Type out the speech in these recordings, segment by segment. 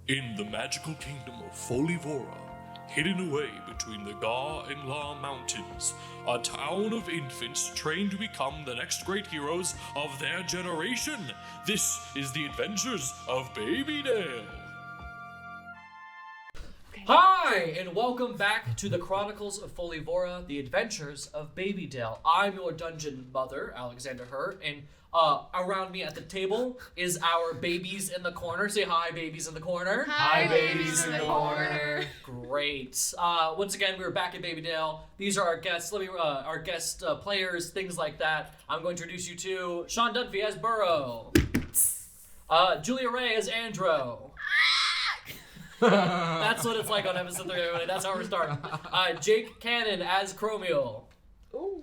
In the magical kingdom of Folivora, hidden away between the Gar and La mountains, a town of infants trained to become the next great heroes of their generation. This is the Adventures of BabyDale. Hi, and welcome back to the Chronicles of Folivora, the Adventures of BabyDale. I'm your dungeon mother, Alexander Hehr, and around me at the table is our babies in the corner. Say hi, babies in the corner. Hi, babies in the corner. Great. Once again, we're back at BabyDale. These are our guests. Our guest players, things like that. I'm going to introduce you to Sean Dunphy as Burrow. Julia Ray as Andro. That's what it's like on episode 3, everybody. That's how we're starting. Jake Cannon as Chromeal. Ooh.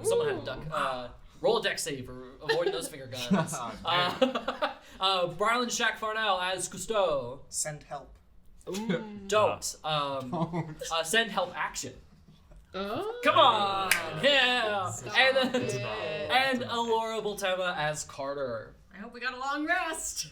Someone had a duck. Roll a deck save for avoiding those finger guns. Briland Schack-Farnell as Cousteau. Send help. Don't. Send help action. Come on! Yeah! And Ellora Bultema as Karder. I hope we got a long rest.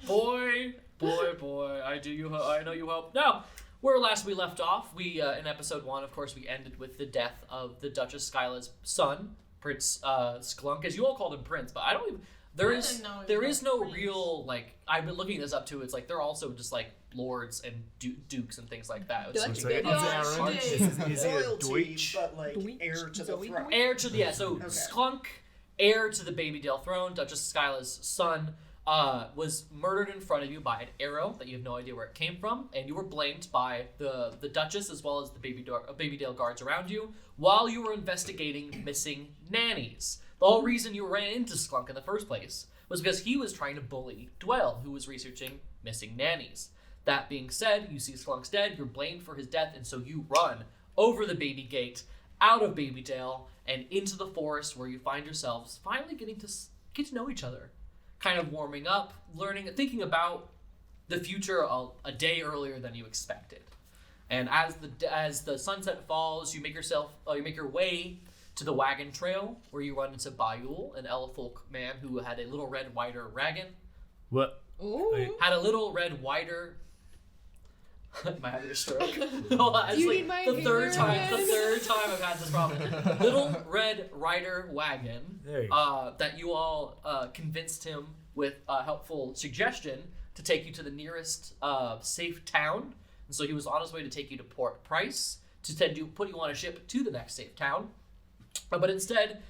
Boy, I know you hope. Now, where last we left off, we in episode 1, of course, we ended with the death of the Duchess Skyla's son, Prince Sklunk, as you all called him Prince, but I don't even. There is no real, like, I've been looking this up too. It's like they're also just like lords and dukes and things like that. It's Is he a Deutsch? But like heir to the throne. Heir to the so Sklunk, heir to the BabyDale throne, Duchess Skyla's son, was murdered in front of you by an arrow that you have no idea where it came from, and you were blamed by the Duchess as well as the BabyDale guards around you while you were investigating missing nannies. The whole reason you ran into Sklunk in the first place was because he was trying to bully Dwell, who was researching missing nannies. That being said, you see Sklunk's dead, you're blamed for his death, and so you run over the baby gate, out of BabyDale, and into the forest where you find yourselves finally getting to get to know each other. Kind of warming up, learning, thinking about the future a day earlier than you expected. And as the sunset falls, you make your way to the wagon trail where you run into Bayul, an Elefolk man who had a little red wider wagon. What? Ooh. Had a little red wider. My having a stroke. It's like the third time I've had this problem. Little red rider wagon that you all convinced him with a helpful suggestion to take you to the nearest safe town. And so he was on his way to take you to Port Price to put you on a ship to the next safe town. But instead,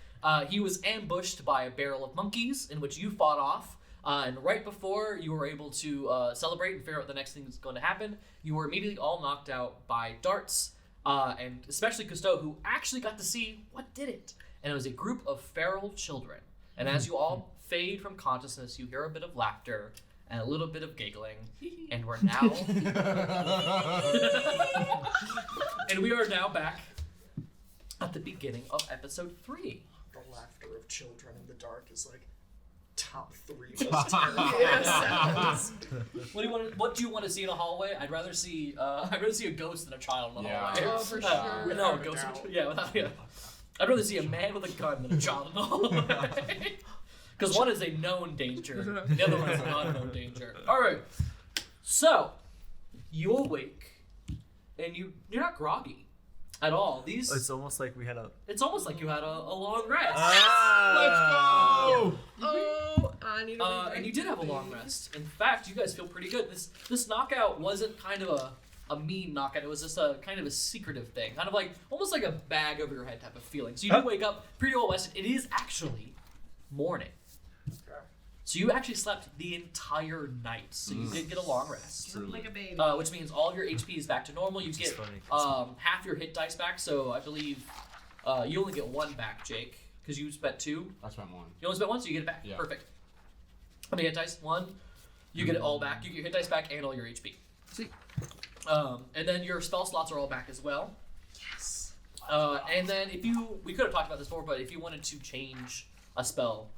he was ambushed by a barrel of monkeys in which you fought off. And right before you were able to celebrate and figure out what the next thing is going to happen, you were immediately all knocked out by darts, and especially Cousteau, who actually got to see what did it. And it was a group of feral children. And as you all fade from consciousness, you hear a bit of laughter and a little bit of giggling. And we're now... and we are now back at the beginning of episode 3. The laughter of children in the dark is like top 3 most terrifying sounds. What do you want to see in a hallway? I'd rather see a ghost than a child in a hallway. Oh, for sure. No, a ghost. I'd rather see a man with a gun than a child in a hallway. Because one is a known danger, the other one is not a known danger. All right, so you awake, and you're not groggy at all. It's almost like we had a. It's almost like you had a long rest. Let's go! Oh, I need a and you did have a long rest. In fact, you guys feel pretty good. This knockout wasn't kind of a mean knockout. It was just a kind of a secretive thing, kind of like almost like a bag over your head type of feeling. So you do wake up pretty well rested. It is actually morning. So you actually slept the entire night. So you did get a long rest. like a baby. Which means all of your HP is back to normal. You get half your hit dice back. So I believe you only get 1 back, Jake, because you spent 2. I spent 1. You only spent 1, so you get it back. Yeah. Perfect. How many hit dice? 1. You get it all back. You get your hit dice back and all your HP. Sweet. And then your spell slots are all back as well. Yes. And then we could have talked about this before, but if you wanted to change a spell,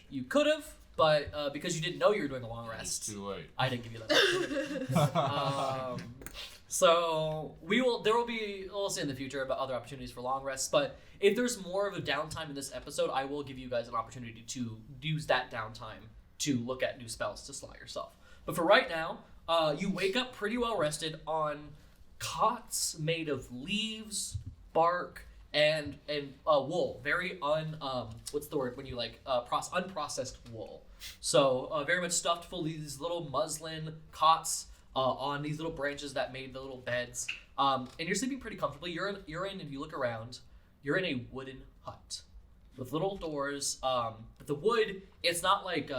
you could have, but because you didn't know you were doing a long rest, It's too late. I didn't give you that opportunity. So we'll see in the future about other opportunities for long rests, but if there's more of a downtime in this episode, I will give you guys an opportunity to use that downtime to look at new spells to slot yourself. But for right now, you wake up pretty well rested on cots made of leaves, bark, and wool. Very what's the word when you like unprocessed wool. So very much stuffed full of these little muslin cots on these little branches that made the little beds. And you're sleeping pretty comfortably. You're in, if you look around, you're in a wooden hut with little doors. But the wood, it's not like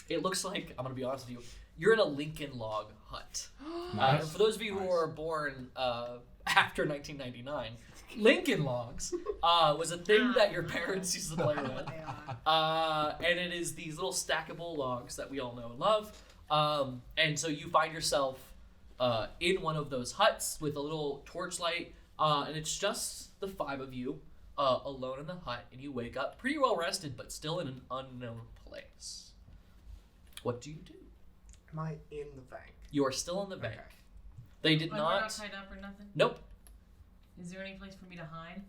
it looks like, I'm gonna be honest with you, you're in a Lincoln log hut. Nice. For those of you who were born after 1999, Lincoln logs was a thing that your parents used to play with. And it is these little stackable logs that we all know and love. And so you find yourself in one of those huts with a little torchlight, and it's just the 5 of you alone in the hut, and you wake up pretty well rested, but still in an unknown place. What do you do? Am I in the bank? You are still in the bank. They did We're not. not tied up or nothing? Nope. Is there any place for me to hide?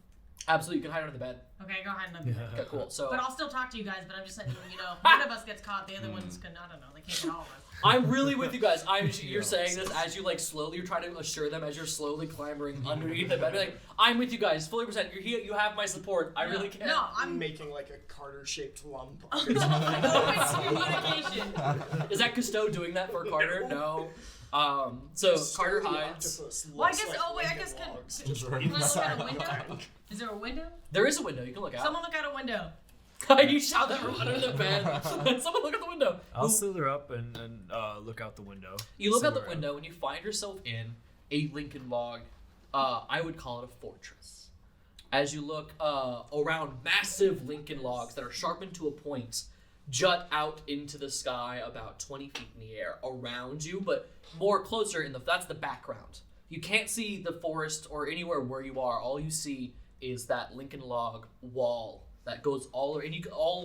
Absolutely, you can hide under the bed. Okay, go hide under the bed. Okay, cool. So But I'll still talk to you guys, but I'm just letting you know, one of us gets caught, the other one's gonna, I don't know, they can't get all of us. I'm really with you guys. You're saying this as you like slowly. You're trying to assure them as you're slowly clambering underneath the bed. You're like, I'm with you guys, fully percent. You're here. You have my support. I really can. No, I'm making like a Carter-shaped lump. communication. Is that Cousteau doing that for Karder? No. So Karder hides. Well, I guess, can I look out a window? Is there a window? There is a window. You can look out. Someone look out a window. You shout that from under the bed. Someone look out the window. I'll slither up and look out the window. You look out the window and you find yourself in a Lincoln log. I would call it a fortress. As you look around, massive Lincoln logs that are sharpened to a point jut out into the sky about 20 feet in the air around you, but more closer that's the background. You can't see the forest or anywhere where you are. All you see is that Lincoln log wall that goes all the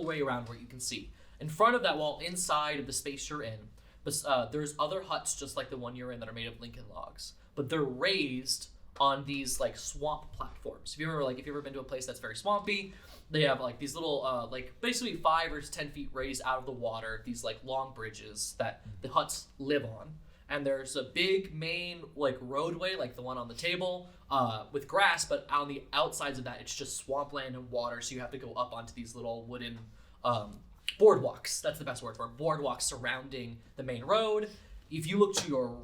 way around where you can see. In front of that wall, inside of the space you're in, there's other huts just like the one you're in that are made of Lincoln logs, but they're raised on these like swamp platforms. If you ever been to a place that's very swampy, they have like these little like basically 5 or 10 feet raised out of the water, these like long bridges that the huts live on. And there's a big main like roadway like the one on the table with grass, but on the outsides of that it's just swampland and water, so you have to go up onto these little wooden boardwalks. That's the best word for it. Boardwalks surrounding the main road. If you look to your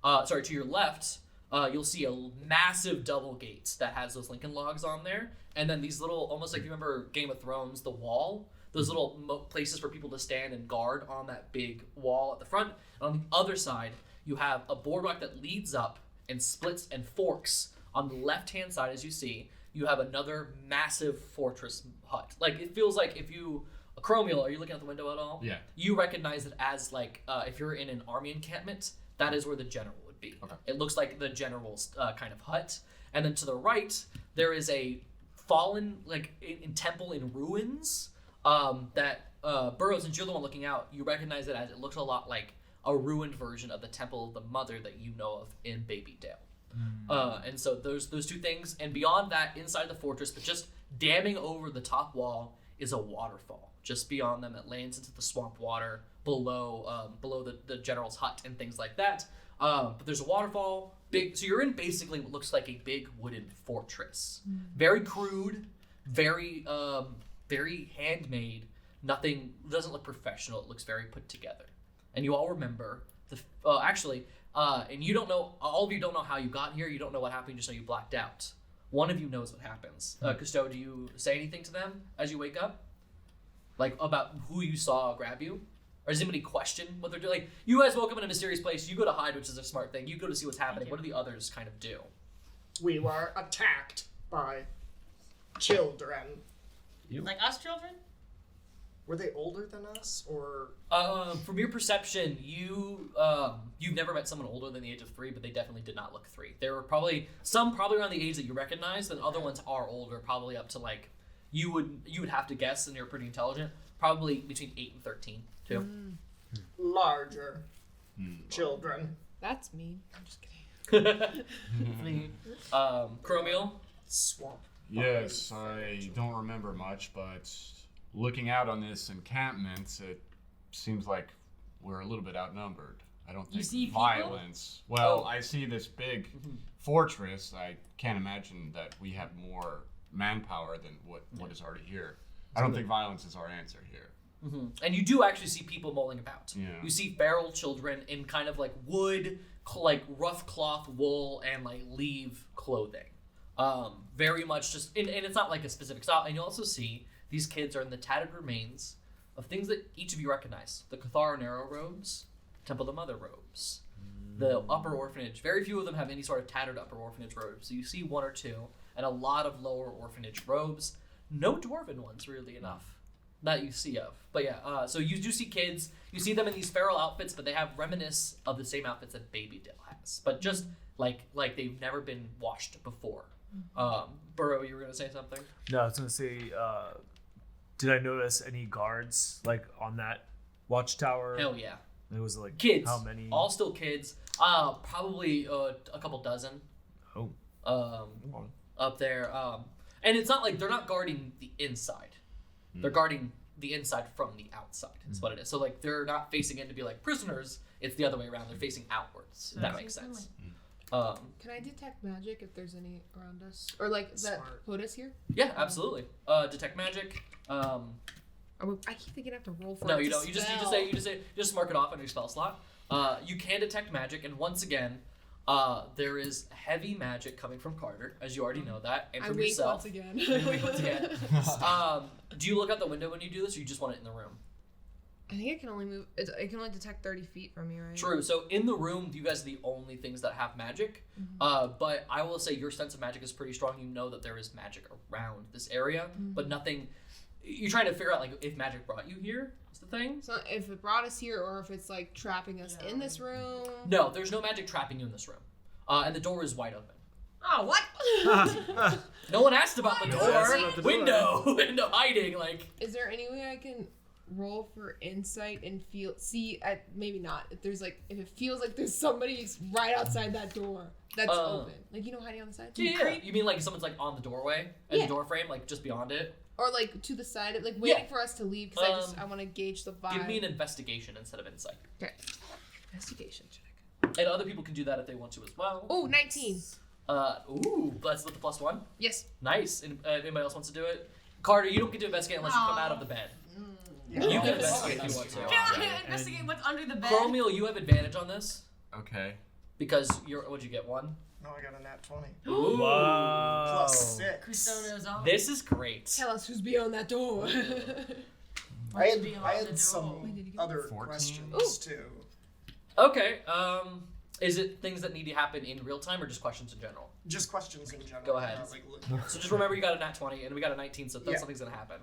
to your left, you'll see a massive double gate that has those Lincoln logs on there, and then these little, almost like you remember Game of Thrones, the wall, those little places for people to stand and guard on that big wall at the front. And on the other side, you have a boardwalk that leads up and splits and forks. On the left-hand side, as you see, you have another massive fortress hut. Like, it feels like Chromeal, are you looking out the window at all? Yeah. You recognize it as like, if you're in an army encampment, that is where the general would be. Okay. It looks like the general's kind of hut. And then to the right, there is a fallen, like, in temple in ruins that Burrow, since you're the one looking out, you recognize it as it looks a lot like a ruined version of the Temple of the Mother that you know of in BabyDale. And so those 2 things, and beyond that, inside the fortress, but just damming over the top wall, is a waterfall. Just beyond them, it lands into the swamp water below the general's hut and things like that. But there's a waterfall, big. So you're in basically what looks like a big wooden fortress, very crude, very handmade. Nothing doesn't look professional. It looks very put together. And you all remember and you don't know. All of you don't know how you got here. You don't know what happened. You just know you blacked out. One of you knows what happens. Cousteau, do you say anything to them as you wake up? Like, about who you saw grab you? Or does anybody question what they're doing? Like, you guys woke up in a mysterious place. You go to hide, which is a smart thing. You go to see what's happening. What do the others kind of do? We were attacked by children. Like us children? Were they older than us, or? From your perception, you've never met someone older than the age of 3, but they definitely did not look 3. There were probably around the age that you recognize, and other ones are older, probably up to like you would have to guess, and you're pretty intelligent, probably between 8 and 13 too. Larger children. That's me. I'm just kidding. Chromeal? Swamp. Yes, I don't remember much, but looking out on this encampment, it seems like we're a little bit outnumbered. I don't You think see people? violence. Well, I see this big fortress. I can't imagine that we have more manpower than what is already here. I don't think violence is our answer here. And you do actually see people mulling about. Yeah. You see feral children in kind of like wood, like rough cloth wool and like leaf clothing. Very much just, and it's not like a specific style. And you also see these kids are in the tattered remains of things that each of you recognize. The Cathar Narrow robes, Temple of the Mother robes, the upper orphanage. Very few of them have any sort of tattered upper orphanage robes. So you see one or two, and a lot of lower orphanage robes. No dwarven ones, really enough, that you see of. But yeah, so you do see kids. You see them in these feral outfits, but they have reminisce of the same outfits that BabyDale has, but just like they've never been washed before. Burrow, you were gonna say something? No, I was gonna say, did I notice any guards like on that watchtower? Hell yeah. It was like Kids. How many? All still kids. Probably a couple dozen. Oh. Up there. And it's not like they're not guarding the inside. They're guarding the inside from the outside. Is what it is. So like they're not facing in to be like prisoners. It's the other way around. They're facing outwards. If that makes sense. Can I detect magic if there's any around us, or like that put us here? Yeah, absolutely. Detect magic. I keep thinking I have to roll for No, it. you don't. You just mark it off on your spell slot. You can detect magic, and once again, there is heavy magic coming from Karder, as you already know that, and I from wink yourself. once again. You wink once again. Do you look out the window when you do this, or you just want it in the room? I think I can only move. I can only detect 30 feet from me, right? True. So in the room, you guys are the only things that have magic. But I will say your sense of magic is pretty strong. You know that there is magic around this area, but nothing. You're trying to figure out like if magic brought you here. Is the thing? So if it brought us here, or if it's like trapping us in this room. No, there's no magic trapping you in this room, and the door is wide open. Oh, what? No one asked about the door. About the door. Window hiding. Like, Is there any way I can roll for insight and maybe not. If it feels like there's somebody right outside that door that's open, like hiding on the side. yeah. You mean like someone's like on the doorway and the door frame, like just beyond it? Or like to the side, like waiting for us to leave because I want to gauge the vibe. Give me an investigation instead of insight. Okay. Investigation check. And other people can do that if they want to as well. Oh, 19. That's with the +1. Yes. Nice. And anybody else wants to do it? Karder, you don't get to investigate unless you come out of the bed. You can investigate if you want to. Can I investigate what's under the bed? Chromeal, you have advantage on this Okay. because what'd you get? 1? No, I got a nat 20. Ooh. Wow. +6. Cousteau knows all. This is great. Tell us who's beyond that door. I What's beyond had the some door? other 14. questions too. Okay. Is it things that need to happen in real time or just questions in general? Just questions in general. Go ahead. not, like, looking at So just remember you got a nat 20 and we got a 19, so Yeah. something's gonna happen.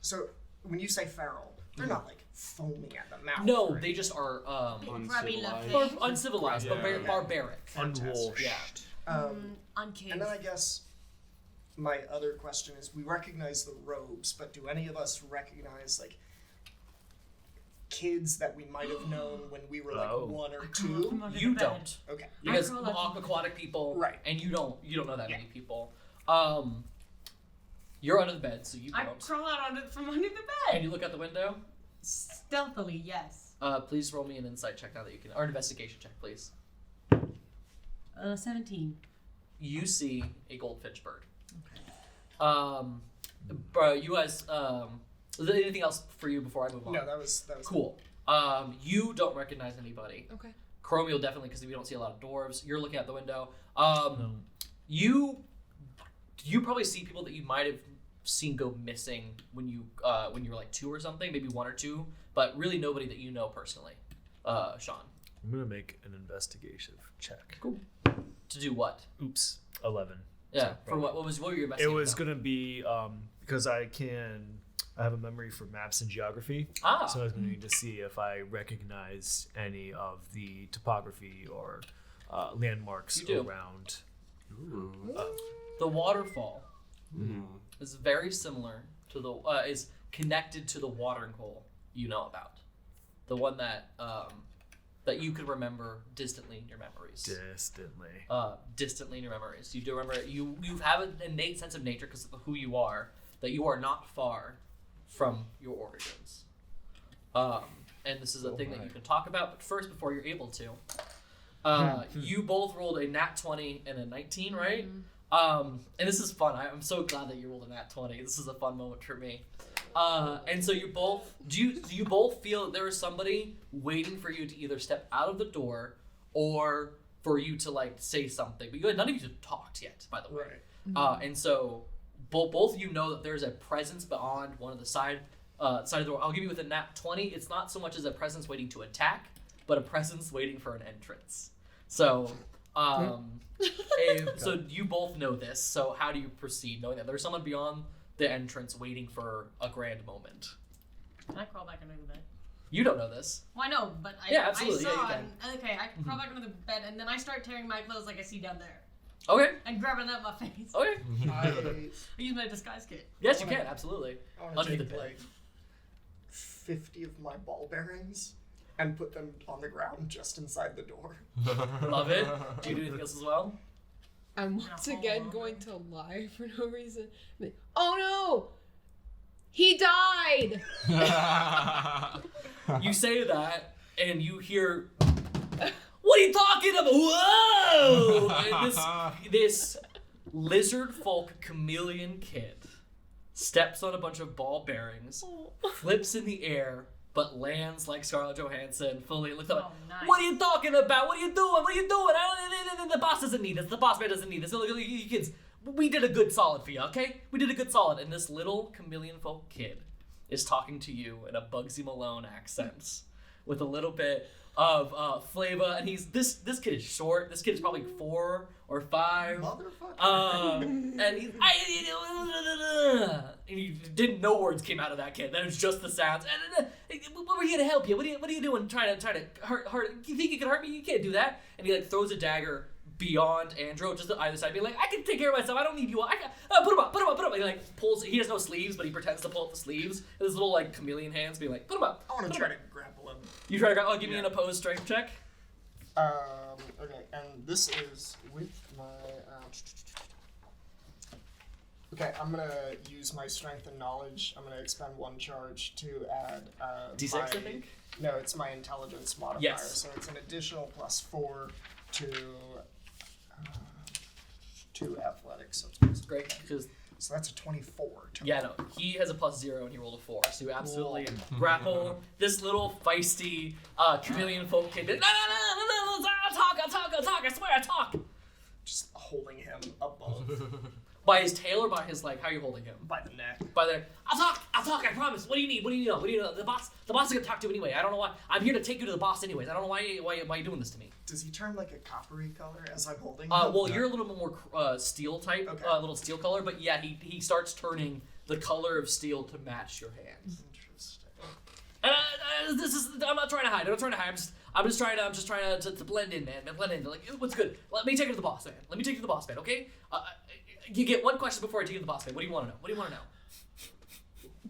So when you say feral, they're not like foaming at the mouth. No, right? they just are Probably Uncivilized. left uncivilized, but Yeah. barbaric. Unwashed. Yeah. uncaged. And then I guess my other question is, we recognize the robes, but do any of us recognize like kids that we might have known when we were like Oh. 1 or Come 2? under You the bed. don't. Okay. Because I'm lucky. aquatic people, Right. and you don't know that Yeah. many people. You're under the bed, so you I don't. crawl out from under the And bed. you look out the window. Stealthily, yes. Please roll me an insight check now that you can, or an investigation check, please. 17. You see a goldfinch bird. Bro, you guys. Is there anything else for you before I move on? No, that was Cool. You don't recognize anybody. Okay. Chromeal definitely, because we don't see a lot of dwarves. You're looking out the window. No. You probably see people that you might have seen go missing when you were like 2 or something, maybe 1 or 2, but really nobody that you know personally. Sean. I'm gonna make an investigation check. Cool. To do what? Oops. 11. Yeah. So, For what? What were your It investigating? was about? gonna be because I have a memory for maps and geography. Ah. So I was going to need to see if I recognize any of the topography or landmarks You do. around. The waterfall Mm. is very similar to the is connected to the watering hole you know about, the one that that you could remember distantly in your memories. Distantly in your memories. You do remember you have an innate sense of nature because of who you are, that you are not far from your origins. and this is a thing that you can talk about. But first, before you're able to, you both rolled a nat 20 and a 19, right? And this is fun. I'm so glad that you rolled a nat 20. This is a fun moment for me. And so you both do you both feel that there is somebody waiting for you to either step out of the door or for you to like say something? But none of you have talked yet, by the way. Right. And so both of you know that there's a presence beyond one of the side of the door. I'll give you with a nat 20. It's not so much as a presence waiting to attack, but a presence waiting for an entrance. So so you both know this. So how do you proceed knowing that there's someone beyond the entrance waiting for a grand moment? Can I crawl back under the bed? You don't know this. Well, I know, but Yeah, absolutely. I saw. Yeah, you Okay, I can crawl back under the bed, and then I start tearing my clothes like I see down there, Okay. and grabbing at my face. Okay. I use my disguise kit. Yes, you can. Absolutely. I want to Under the take bed. like 50 of my ball bearings and put them on the ground just inside the door. Love it. Do you do anything else as well? I'm once again going to lie for no reason. Like, oh no! He died! You say that, and you hear, "What are you talking about? Whoa!" And this lizard folk chameleon kid steps on a bunch of ball bearings, flips in the air, but lands like Scarlett Johansson, fully looks up. Oh, nice. What are you talking about? What are you doing? What are you doing? The boss doesn't need this. The boss man doesn't need this. Look, you kids, we did a good solid for you, okay? We did a good solid. And this little chameleon folk kid is talking to you in a Bugsy Malone accent with a little bit of flavor. And this kid is short. This kid is probably 4 or 5. Motherfucker. And he's and you didn't know words came out of that kid. That was just the sounds. And we're here to help you. What are you doing? Trying to hurt? You think you can hurt me? You can't do that. And he like throws a dagger beyond Andro, just to either side, being like, I can take care of myself. I don't need you. I can put him up. And he like pulls. He has no sleeves, but he pretends to pull up the sleeves. And his little like chameleon hands, being like, put him up. I want to try to grapple him. You try to grapple. Give me an opposed strength check. Okay, and this is with my. Okay, I'm gonna use my strength and knowledge. I'm gonna expend 1 charge to add. D6, I think? No, it's my intelligence modifier. Yes. So it's an additional +4 to athletics. So it's Great, because so that's a 24. Total. yeah, no, he has a +0 and he rolled a 4, so you absolutely grapple this little feisty chameleon folk kid. No, I'll talk. I swear I talk. Just holding him above By his tail or by his like? How are you holding him? by the neck. By the. I'll talk. I promise. What do you need? What do you know? The boss is gonna talk to you anyway. I don't know why. I'm here to take you to the boss anyways. I don't know why you doing this to me. Does he turn like a coppery color as I'm holding him? Well, you're a little bit more steel type, Okay. little steel color. But yeah, he starts turning the color of steel to match your hands. Interesting. I'm not trying to hide. I'm just trying to blend in, man. Blend in. Like, what's good? Let me take you to the boss, man. Okay? You get 1 question before I take you to the boss, man. What do you want to know?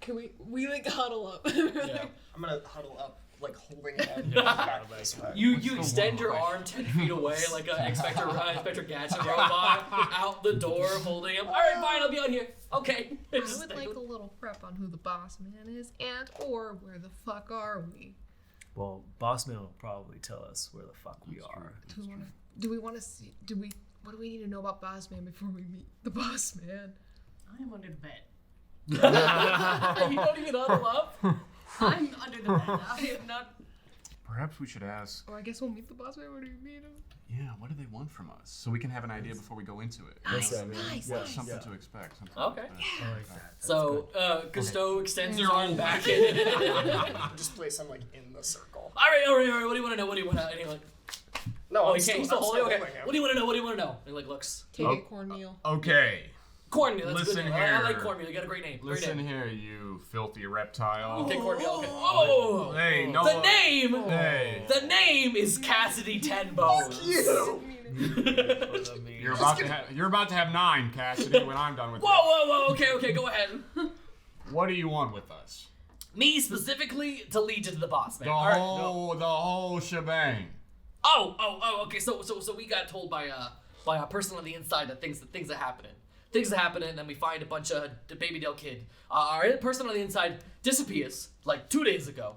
Can we like huddle up? Yeah. I'm gonna huddle up, like holding him back this way. You extend your arm 10 feet away like an Inspector Gadget robot out the door holding him. All right, fine, I'll be out here. Okay. I would like a little prep on who the boss man is and or where the fuck are we? Well, Bossman will probably tell us where the fuck we are. Do we want to see? What do we need to know about Boss Man before we meet the Boss Man? I am under the bed. You don't even huddle up? I'm under the bed. I am not. Perhaps we should ask, Or I guess we'll meet the Boss Man when we meet him. yeah, what do they want from us? So we can have an idea before we go into it. Nice, nice. Something to expect. Okay. I like that. So, Cousteau extends your arm back in. Just place him like in the circle. All right. What do you want to know? And he like, No, oh, I'm he can't. He's still I'm holding. Okay. holding him. What do you want to know? And he like looks. Take Oh. it, cornmeal. Okay. Cornmeal. That's a Listen good name. I like here. cornmeal. You got a great name. Great Listen name. here, you filthy reptile. Okay, cornmeal. Okay. Oh. Hey, no. The name. Hey. The name is Cassidy Tenbones. You. You're about to have 9, Cassidy, when I'm done with Whoa. Okay. Go ahead. this. What do you want with us? Me specifically to lead you to the boss man. The All right, whole, the whole shebang. Oh. Okay. So we got told by a person on the inside that things are happening. Things are happening, and then we find a bunch of the BabyDale kid. Our person on the inside disappears like 2 days ago.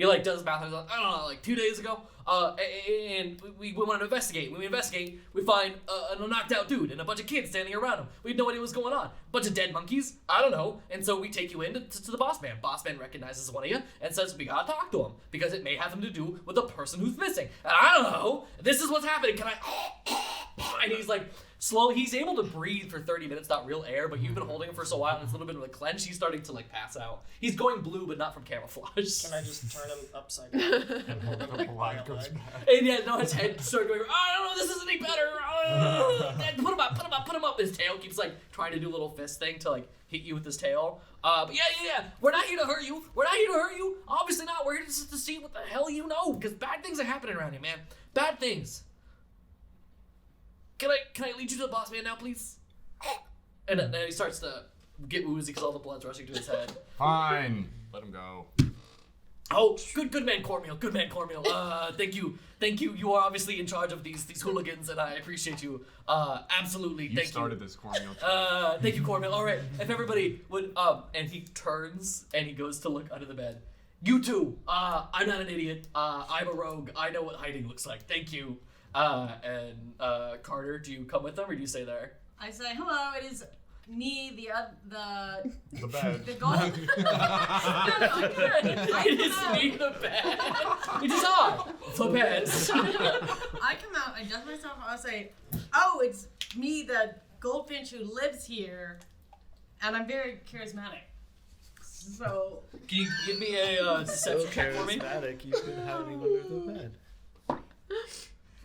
He like does math. He's like, I don't know, like 2 days ago. And we want to investigate. When we investigate, we find a knocked out dude and a bunch of kids standing around him. We had no idea what was going on. Bunch of dead monkeys. I don't know. And so we take you in to the boss man. Boss man recognizes one of you and says we gotta talk to him because it may have something to do with the person who's missing. And I don't know. This is what's happening. Can I? And he's like. Slowly, he's able to breathe for 30 minutes, not real air, but you've been holding him for so while, and it's a little bit of a clench. He's starting to, like, pass out. He's going blue, but not from camouflage. Can I just turn him upside down and hold him like by a leg? And yeah, no, his head started going, I don't know, this isn't any better. Put him up. His tail keeps, like, trying to do a little fist thing to, like, hit you with his tail. But yeah. We're not here to hurt you. Obviously not. We're here just to see what the hell you know, because bad things are happening around here, man. Bad things. Can I lead you to the boss man now, please? And then he starts to get woozy because all the blood's rushing to his head. Fine. Let him go. Oh, good man, Cormeal. Good man, Cormeal. Thank you. You are obviously in charge of these hooligans, and I appreciate you. Absolutely. You Thank started you. this Cormeal. Thank you, Cormeal. All right. If everybody would, and he turns and he goes to look under the bed. You too. I'm not an idiot. I'm a rogue. I know what hiding looks like. Thank you. And Karder, do you come with them or do you stay there? I say, hello, it is me, the bed. the gold. It is me, the bed. It is I, the bed. I come out, I dust myself, I say, oh, it's me, the goldfinch who lives here, and I'm very charismatic. So. Can you give me a deception check for me? Charismatic, you've been hiding under the bed.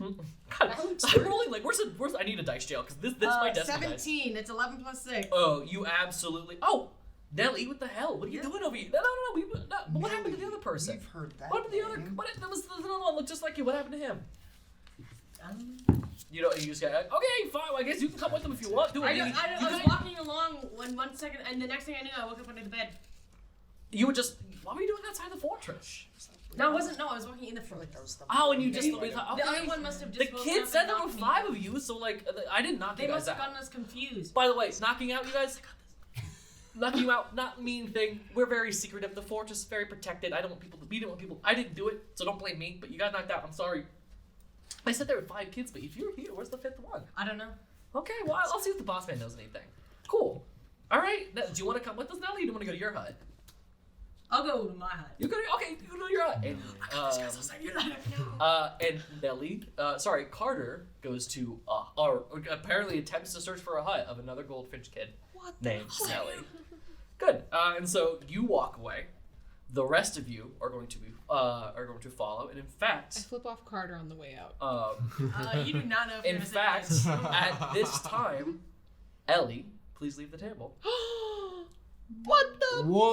God, I'm rolling like where's I need a dice jail because this my destiny dice. 17. It's 11 plus 6. Oh, you absolutely. Oh, Nelly, what the hell? What are you doing over here? No. What happened to the other person? We've heard that. What happened to the other? That was another one looked just like you. What happened to him? You just got okay, fine. Well, I guess you can come with them if you want. Do it. I was walking along one second, and the next thing I knew, I woke up under the bed. You were just. What were you doing outside the fortress? No, I wasn't. No, I was walking in the fortress. Oh, and you just we thought, okay. The other one must have The just. kid said there were 5 of you, so like I didn't knock They you guys must have out. gotten us confused. By the way, knocking out you guys. Knocking you out, not mean thing. We're very secretive. The fortress is very protected. I don't want people to. We didn't want people. I didn't do it, so don't blame me. But you got knocked out. I'm sorry. I said there were 5 kids, but if you're here, where's the 5th one? I don't know. Okay, well I'll see if the boss man knows anything. Cool. All right. Now, do you want to come with us, Nelly? Or do you want to go to your hut? I'll go to my hut. You go to your hut. And Nelly, Karder goes to or apparently attempts to search for a hut of another goldfinch kid named Nelly. Good. And so you walk away. The rest of you are going to follow, and in I fact, flip off Karder on the way out. You do not know if in you're gonna say fact, yes. at this time, Ellie, please leave the table. What the? Whoa!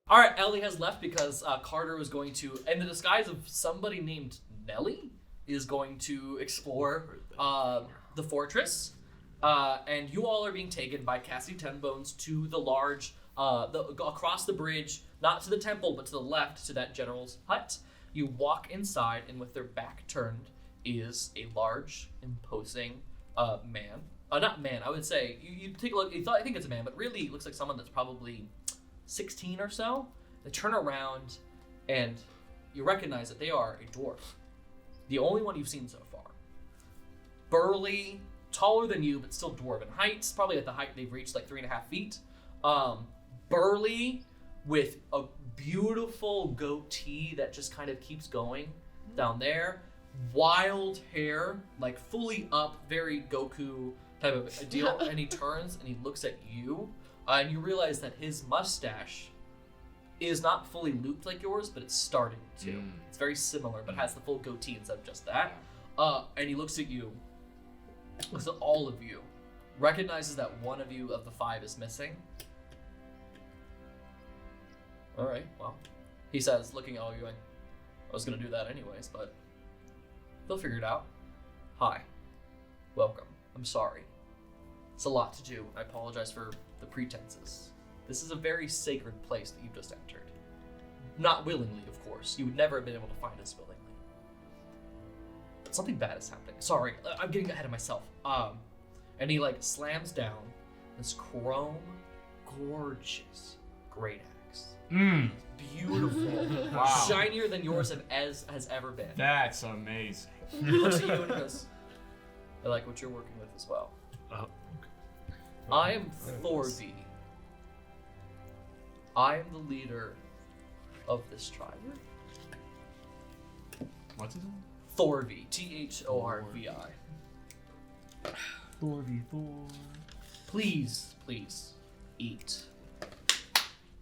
All right, Ellie has left because Karder was going to, in the disguise of somebody named Nelly, is going to explore the fortress. And you all are being taken by Cassie Tenbones to the large, across the bridge, not to the temple, but to the left, to that general's hut. You walk inside, and with their back turned is a large, imposing man. Not man, I would say. You take a look, I think it's a man, but really it looks like someone that's probably 16 or so. They turn around, and you recognize that they are a dwarf. The only one you've seen so far. Burly, taller than you, but still dwarven heights. Probably at the height they've reached like 3.5 feet. Burly, with a beautiful goatee that just kind of keeps going down there. Wild hair, like fully up, very Goku type of a deal. And he turns and he looks at you, and you realize that his mustache is not fully looped like yours, but it's starting to. It's very similar, but has the full goatee instead of just that. And he looks at you, looks at all of you, recognizes that one of you of the 5 is missing. All right, well, he says, looking at all of you, going, I was gonna do that anyways, but they'll figure it out. Hi. Welcome. I'm sorry. It's a lot to do. I apologize for the pretenses. This is a very sacred place that you've just entered. Not willingly, of course. You would never have been able to find us willingly. But something bad is happening. Sorry, I'm getting ahead of myself. And he slams down this chrome, gorgeous great axe rocks. Mmm. Beautiful. Wow. Shinier than yours has ever been. That's amazing. He looks at you and goes, I like what you're working with as well. Oh, I am Thorby. I am the leader of this tribe. What's his name? Thorby. Thorvi. Thor. Please eat.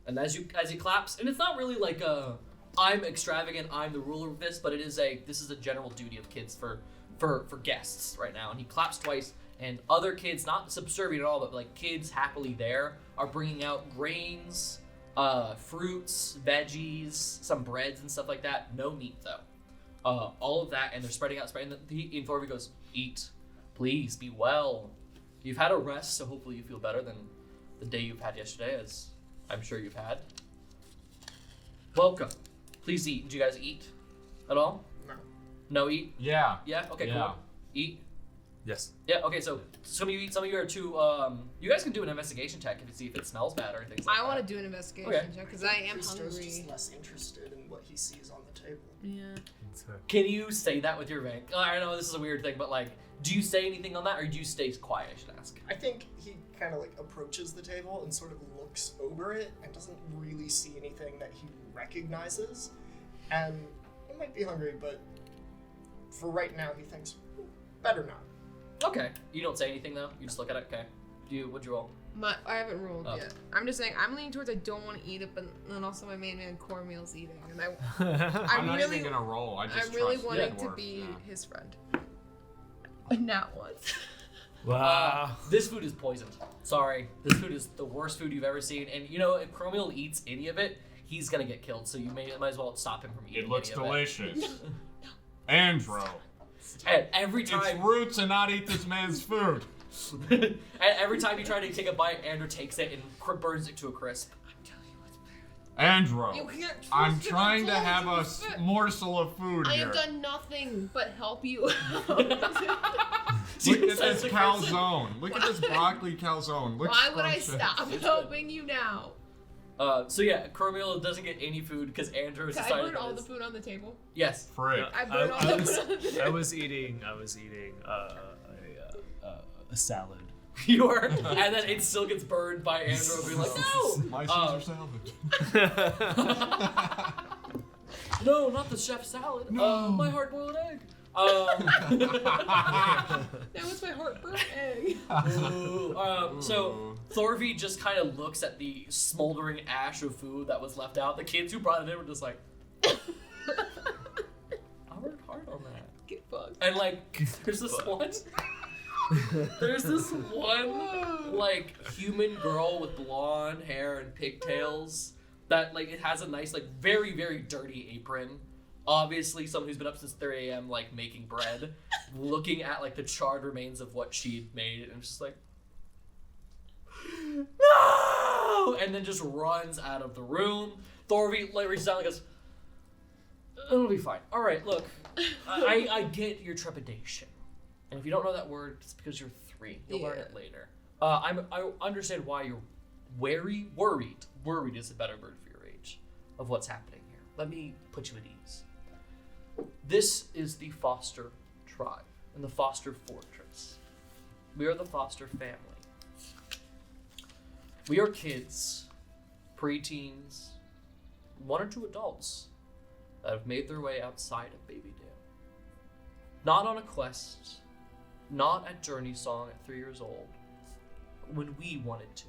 And as he claps, and it's not really like I'm extravagant, I'm the ruler of this, but this is a general duty of kids for guests right now. And he claps twice, and other kids, not subservient at all, but like kids happily there, are bringing out grains, fruits, veggies, some breads and stuff like that. No meat though. All of that, and they're spreading out. And Thorby goes, eat, please, be well. You've had a rest, so hopefully you feel better than the day you've had yesterday, as I'm sure you've had. Welcome. Please eat. Did you guys eat at all? No. No eat? Yeah. Yeah? Okay, Yeah. cool. Eat? Yes. Yeah, okay, so some of you eat, some of you are too, you guys can do an investigation check to see if it smells bad or things like that. I want to do an investigation Okay. check because I am Cousteau's hungry. just less interested in what he sees on the table. Yeah. Can you say that with your rank? I know this is a weird thing, but like, do you say anything on that, or do you stay quiet, I should ask? I think he kind of like approaches the table and sort of looks over it and doesn't really see anything that he recognizes. And he might be hungry, but for right now, he thinks better not. Okay. You don't say anything though. You just look at it. Okay. What'd you roll? I haven't rolled Oh. yet. I'm just saying I'm leaning towards I don't want to eat it, but then also my main man Cormeal's eating, and I'm not really, even gonna roll. I just I'm really trust wanting the to dwarf, be yeah. his friend. But not once. Wow. This food is poisoned. Sorry. This food is the worst food you've ever seen. And you know, if Chromeal eats any of it, he's gonna get killed. So you might as well stop him from eating It looks any of delicious. Andro. And every time, It's roots and not eat this man's food. and every time you try to take a bite, Andrew takes it and burns it to a crisp. Andro. You can't trust I'm him, trying to I told have you a it's fit. morsel of food I here. have done nothing but help you. Look at this calzone. Look at this broccoli calzone. Looks Why would I scrumptious. stop helping you now? So yeah, Chromeal doesn't get any food because Andrew has Can I decided burn that all it's- the food on the table? Yes. Frick. I burned all the food on the table. I was eating a salad. You are, and then it still gets burned by Andrew being like, no! My Caesar salad. No, not the chef salad. No. My hard-boiled egg. That was my heartburn egg. So Thorby just kind of looks at the smoldering ash of food that was left out. The kids who brought it in were just like, I worked hard on that. Get fucked. And like, there's this one like human girl with blonde hair and pigtails that like it has a nice like very very dirty apron. Obviously, someone who's been up since 3 a.m. like making bread, looking at like the charred remains of what she'd made, and just like, no, and then just runs out of the room. Thorby like reaches out and goes, "It'll be fine. All right, look, I get your trepidation, and if you don't know that word, it's because you're 3. You'll learn it later. I understand why you're worried. Worried is a better word for your age of what's happening here. Let me put you at ease. This is the Foster tribe and the Foster fortress. We are the Foster family. We are kids, preteens, 1 or 2 adults that have made their way outside of BabyDale. Not on a quest, not at Journey Song at 3 years old, but when we wanted to,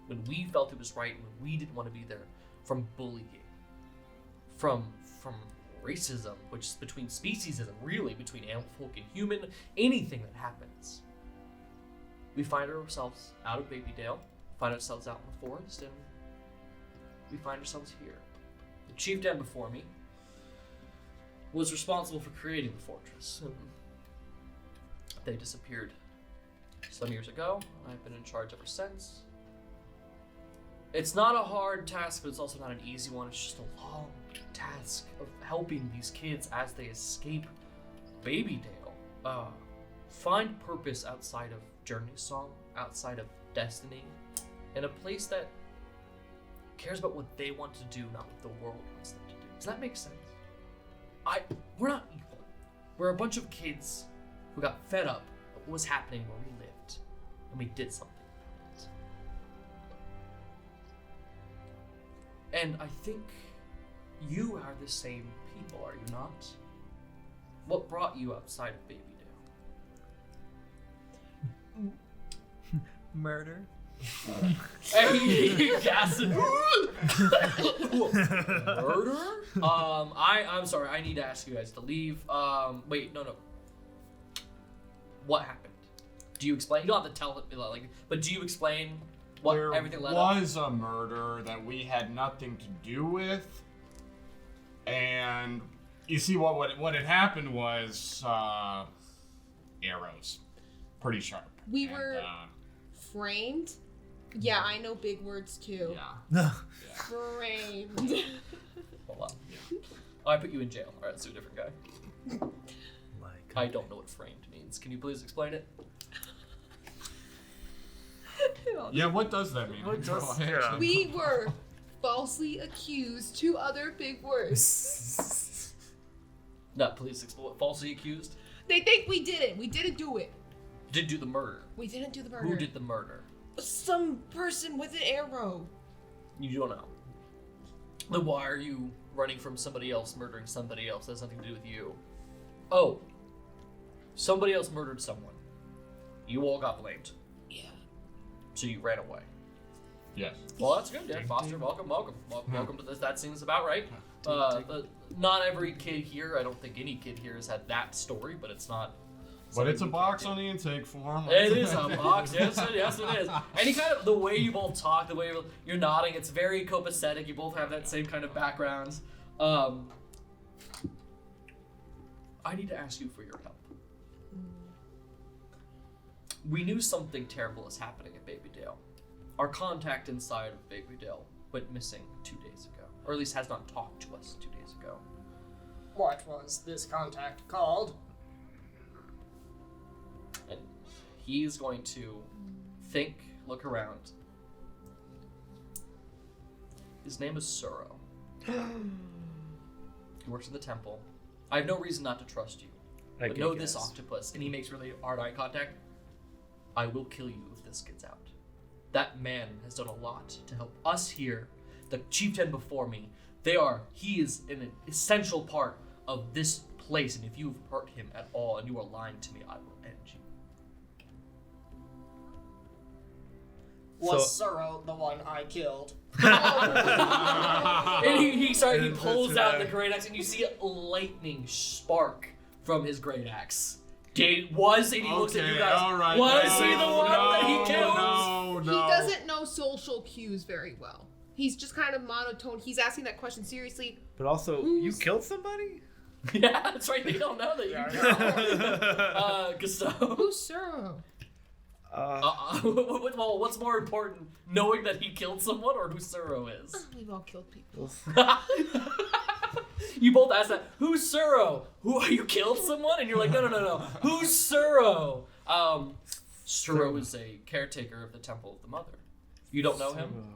when we felt it was right, when we didn't want to be there, from bullying, from racism, which is between speciesism, really, between animal folk and human, anything that happens. We find ourselves out of BabyDale, find ourselves out in the forest, and we find ourselves here. The chieftain before me was responsible for creating the fortress, and they disappeared some years ago. I've been in charge ever since. It's not a hard task, but it's also not an easy one. It's just a long task of helping these kids as they escape BabyDale. Find purpose outside of Journey Song, outside of Destiny, in a place that cares about what they want to do, not what the world wants them to do. Does that make sense? We're not evil. We're a bunch of kids who got fed up with what was happening where we lived, and we did something about it. And I think you are the same people, are you not? What brought you outside of BabyDale? Murder. Hey, you gasped. Murder? I'm sorry. I need to ask you guys to leave. Wait, no. What happened? Do you explain? You don't have to tell it, but do you explain what everything led up? There was a murder that we had nothing to do with, and you see what had happened was arrows, pretty sharp. We were framed. Yeah, I know big words too. Yeah. Framed. Hold on. Oh, I put you in jail. All right, let's do a different guy. I don't know what framed means. Can you please explain it? Yeah, what does that mean? Yeah. We were falsely accused. 2 other big words. Not police falsely accused. They think we did it. We didn't do it. Did do the murder. We didn't do the murder. Who did the murder? Some person with an arrow. You don't know. Then why are you running from somebody else murdering somebody else? That has nothing to do with you. Oh. Somebody else murdered someone. You all got blamed. Yeah. So you ran away. Yes. Well, that's good. Yeah, Foster, welcome. Welcome to this. That seems about right. Not every kid here, I don't think any kid here has had that story, but it's not. But it's a box on the intake form. It is a box. Yes, it is. Any kind of the way you both talk, the way you're nodding, it's very copacetic. You both have that same kind of background. I need to ask you for your help. We knew something terrible was happening at BabyDale. Our contact inside of BabyDale went missing 2 days ago, or at least has not talked to us 2 days ago. What was this contact called? And he's going to look around. His name is Burrow. He works in the temple. I have no reason not to trust you. But know this octopus, and he makes really hard eye contact. I will kill you if this gets out. That man has done a lot to help us here. The chieftain before me, he is an essential part of this place, and if you've hurt him at all and you are lying to me, I will end you. Was Burrow the one I killed? And he pulls out the great axe, and you see a lightning spark from his great axe. And he looks at you guys. All right, was he the one that he killed? No. He doesn't know social cues very well. He's just kind of monotone. He's asking that question seriously. But also, you killed somebody? Yeah, that's right. They don't know that you killed. Cousteau. Who's Burrow? Well, what's more important, knowing that he killed someone or who Burrow is? We've all killed people. You both asked that. Who's Burrow? You killed someone? And you're like, no. Who's Burrow? Burrow is a caretaker of the Temple of the Mother. You don't know him?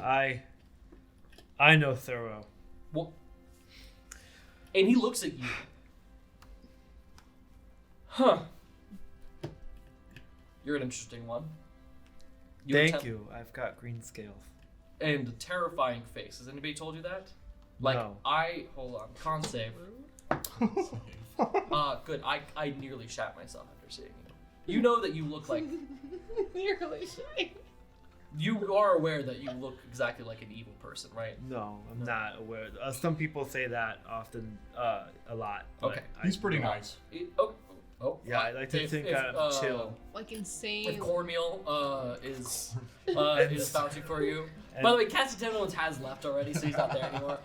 I know Burrow. Well, and he looks at you. Huh. You're an interesting one. Thank you. I've got green scales. And a terrifying face. Has anybody told you that? No. Hold on. Con save. Good. I nearly shat myself after seeing you. You know that you look like... Nearly shit. You are aware that you look exactly like an evil person, right? No, I'm not aware. Some people say that often, a lot. but Okay. He's pretty nice. Yeah, I like to think I'm chill. Like insane. If Chromeal is vouching for you. By the way, Cousteau has left already, so he's not there anymore.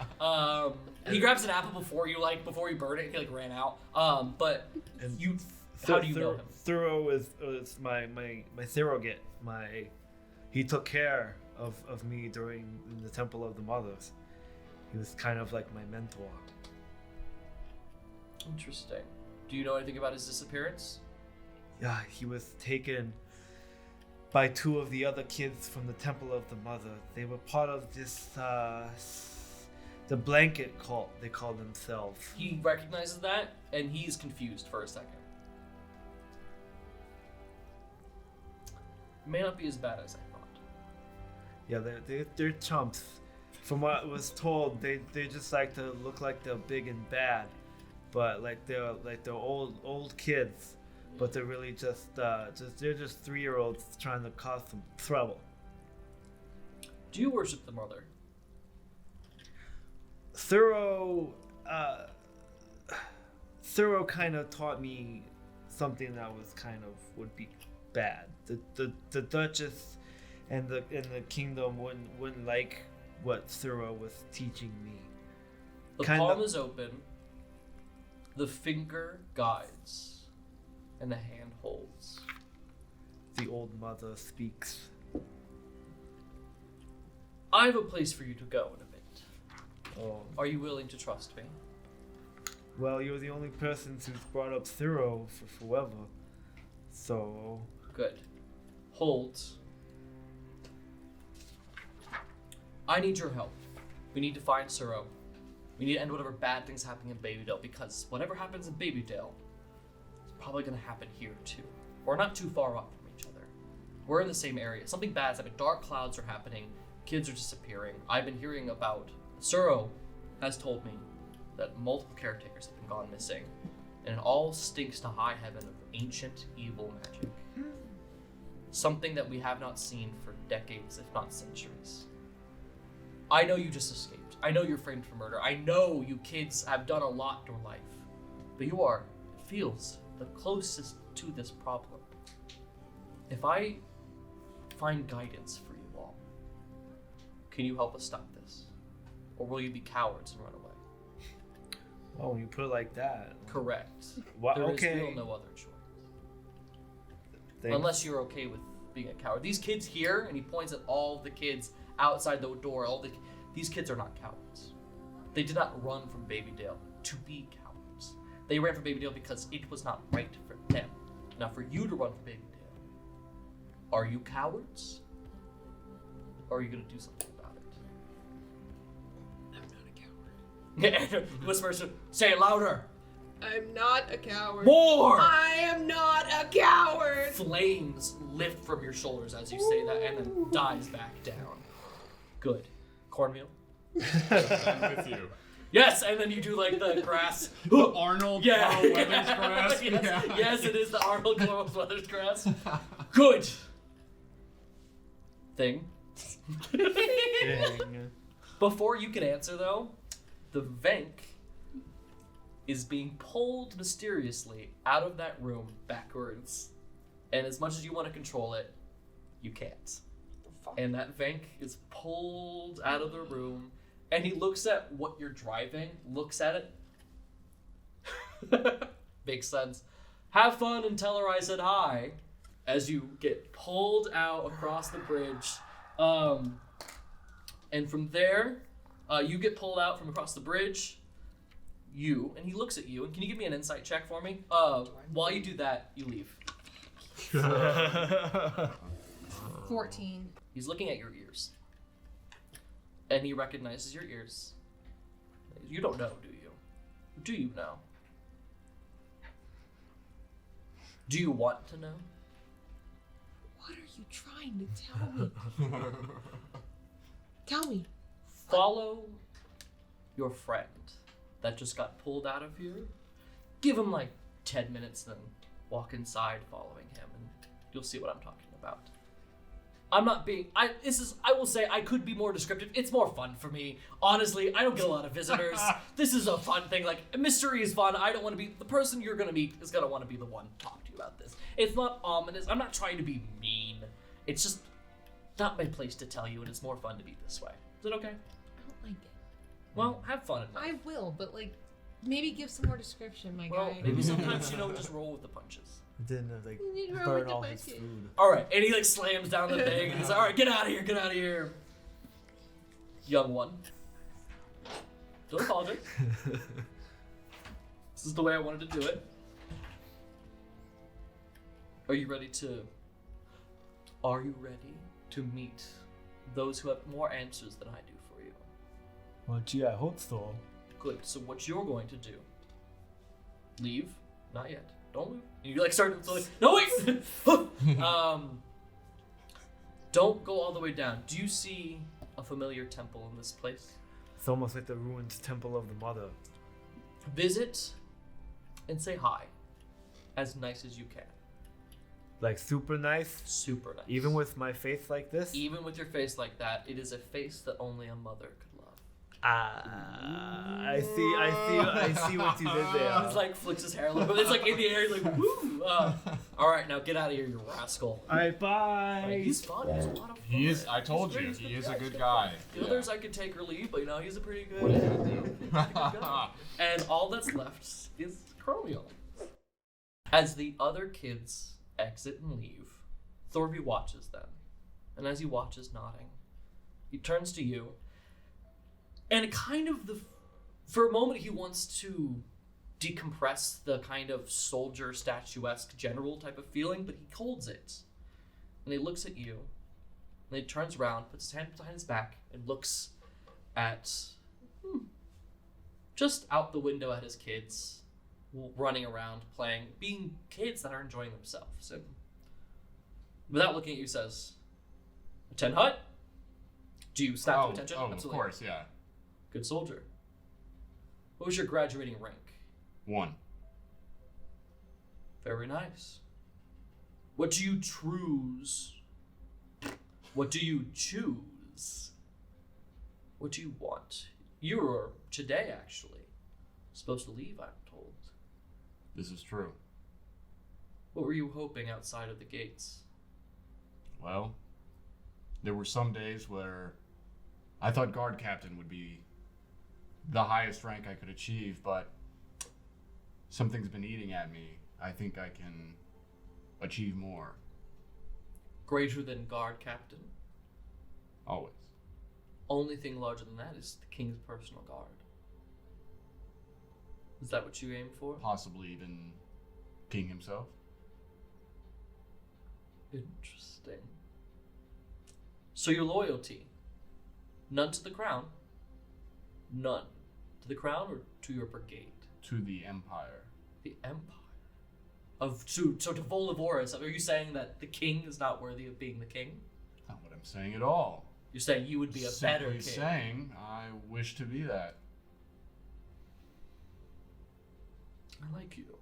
He grabs an apple before you burn it. He ran out. But you, how do you know him? Thorough is my surrogate. He took care of me during the Temple of the Mothers. He was kind of like my mentor. Interesting. Do you know anything about his disappearance? Yeah, he was taken by two of the other kids from the Temple of the Mother. They were part of this, the blanket cult, they call themselves. He recognizes that, and he's confused for a second. May not be as bad as I thought. Yeah, they're chumps. From what I was told, they just like to look like they're big and bad, but they're old kids, but they're really just 3-year-olds trying to cause some trouble. Do you worship the mother? Thorough kind of taught me something that was would be bad. The Duchess and the kingdom wouldn't like what Thorough was teaching me. The palm is open, the finger guides, and the hand holds. The old mother speaks. I have a place for you to go in a bit. Oh. Are you willing to trust me? Well, you're the only person who's brought up Thorough for forever. So... Good. Hold. I need your help. We need to find Thorough. We need to end whatever bad things happening in BabyDale, because whatever happens in BabyDale is probably going to happen here too. We're not too far off from each other. We're in the same area. Something bad's happening. Dark clouds are happening. Kids are disappearing. I've been hearing about... Thorough has told me that multiple caretakers have been gone missing, and it all stinks to high heaven of ancient evil magic. Something that we have not seen for decades, if not centuries. I know you just escaped. I know you're framed for murder. I know you kids have done a lot in your life. But you are, it feels, the closest to this problem. If I find guidance for you all, can you help us stop this? Or will you be cowards and run away? Oh, when you put it like that. Correct. Well, There is okay. still no other choice. Thanks. Unless you're okay with being a coward. These kids here, and he points at all the kids outside the door, these kids are not cowards. They did not run from BabyDale to be cowards. They ran from BabyDale because it was not right for them. Now for you to run from BabyDale, are you cowards? Or are you going to do something about it? I'm not a coward. Whispers, say it louder. I'm not a coward. More! I am not a coward. Flames lift from your shoulders as you say that, and then dies back down. Good. Cornmeal? I'm with you. Yes, and then you do like the grass. Arnold Yeah. Carl Weathers grass. yes, Yeah. yes, it is the Arnold Carl Weathers grass. Good. Thing. Dang. Before you can answer, though, the Venk is being pulled mysteriously out of that room backwards. And as much as you want to control it, you can't. And that Venk is pulled out of the room, and he looks at what you're driving, looks at it. Makes sense. Have fun and tell her I said hi as you get pulled out across the bridge. And from there, you get pulled out from across the bridge. And he looks at you, and can you give me an insight check for me? While you do that, you leave. 14. He's looking at your ears. And he recognizes your ears. You don't know, do you? Do you know? Do you want to know? What are you trying to tell me? Tell me. Follow your friend that just got pulled out of here. Give him like 10 minutes, then walk inside following him, and you'll see what I'm talking about. I'm not being, I will say I could be more descriptive. It's more fun for me. Honestly, I don't get a lot of visitors. This is a fun thing. Like, mystery is fun. I don't want to be, the person you're going to meet is going to want to be the one to talk to you about this. It's not ominous. I'm not trying to be mean. It's just not my place to tell you, and it's more fun to be this way. Is it okay? I don't like it. Well, have fun in life. I will, but like, maybe give some more description, my Well, guy. maybe sometimes, just roll with the punches. Didn't like You need to roll burn with the all his punches. food. All right, and he like slams down the thing, and he's like, all right, get out of here. Young one. Don't apologize. This is the way I wanted to do it. Are you ready to Are you ready to meet those who have more answers than I do for you? Well, gee, I hope so. Good. So what you're going to do? Leave? Not yet. Don't move. You like start to like, no wait. Don't go all the way down. Do you see a familiar temple in this place? It's almost like the ruined temple of the mother. Visit and say hi, as nice as you can. Like super nice? Super nice. Even with my face like this? Even with your face like that, it is a face that only a mother could love. I see what you did there. It's like flicks his hair a little bit. It's like in the air. He's like, woo. All right, now get out of here, you rascal. All right, bye. Like, he's fun. He's a lot of fun. He is. I told you, He's he a is a guy. good guy. The others I could take or leave, but he's a pretty good. What are you gonna do? guy. And all that's left is Chromeal. As the other kids exit and leave, Thorby watches them. And as he watches nodding, he turns to you. And for a moment, he wants to decompress the kind of soldier, statuesque, general type of feeling, but he holds it. And he looks at you. And he turns around, puts his hand behind his back, and looks at just out the window at his kids, running around, playing, being kids that are enjoying themselves. And without looking at you, says, "Attend hut." Do you snap to attention? Oh, of course, yeah. Good soldier. What was your graduating rank? 1. Very nice. What do you choose? What do you choose? What do you want? You were today, actually, supposed to leave, I'm told. This is true. What were you hoping outside of the gates? Well, there were some days where I thought guard captain would be the highest rank I could achieve, but something's been eating at me. I think I can achieve more. Greater than guard captain? Always. Only thing larger than that is the king's personal guard. Is that what you aim for? Possibly even king himself. Interesting. So your loyalty, none to the crown? None. To the crown or to your brigade? To the empire. The empire. So to Folivora, so are you saying that the king is not worthy of being the king? Not what I'm saying at all. You're saying you would be a better king. Simply saying I wish to be that. I like you.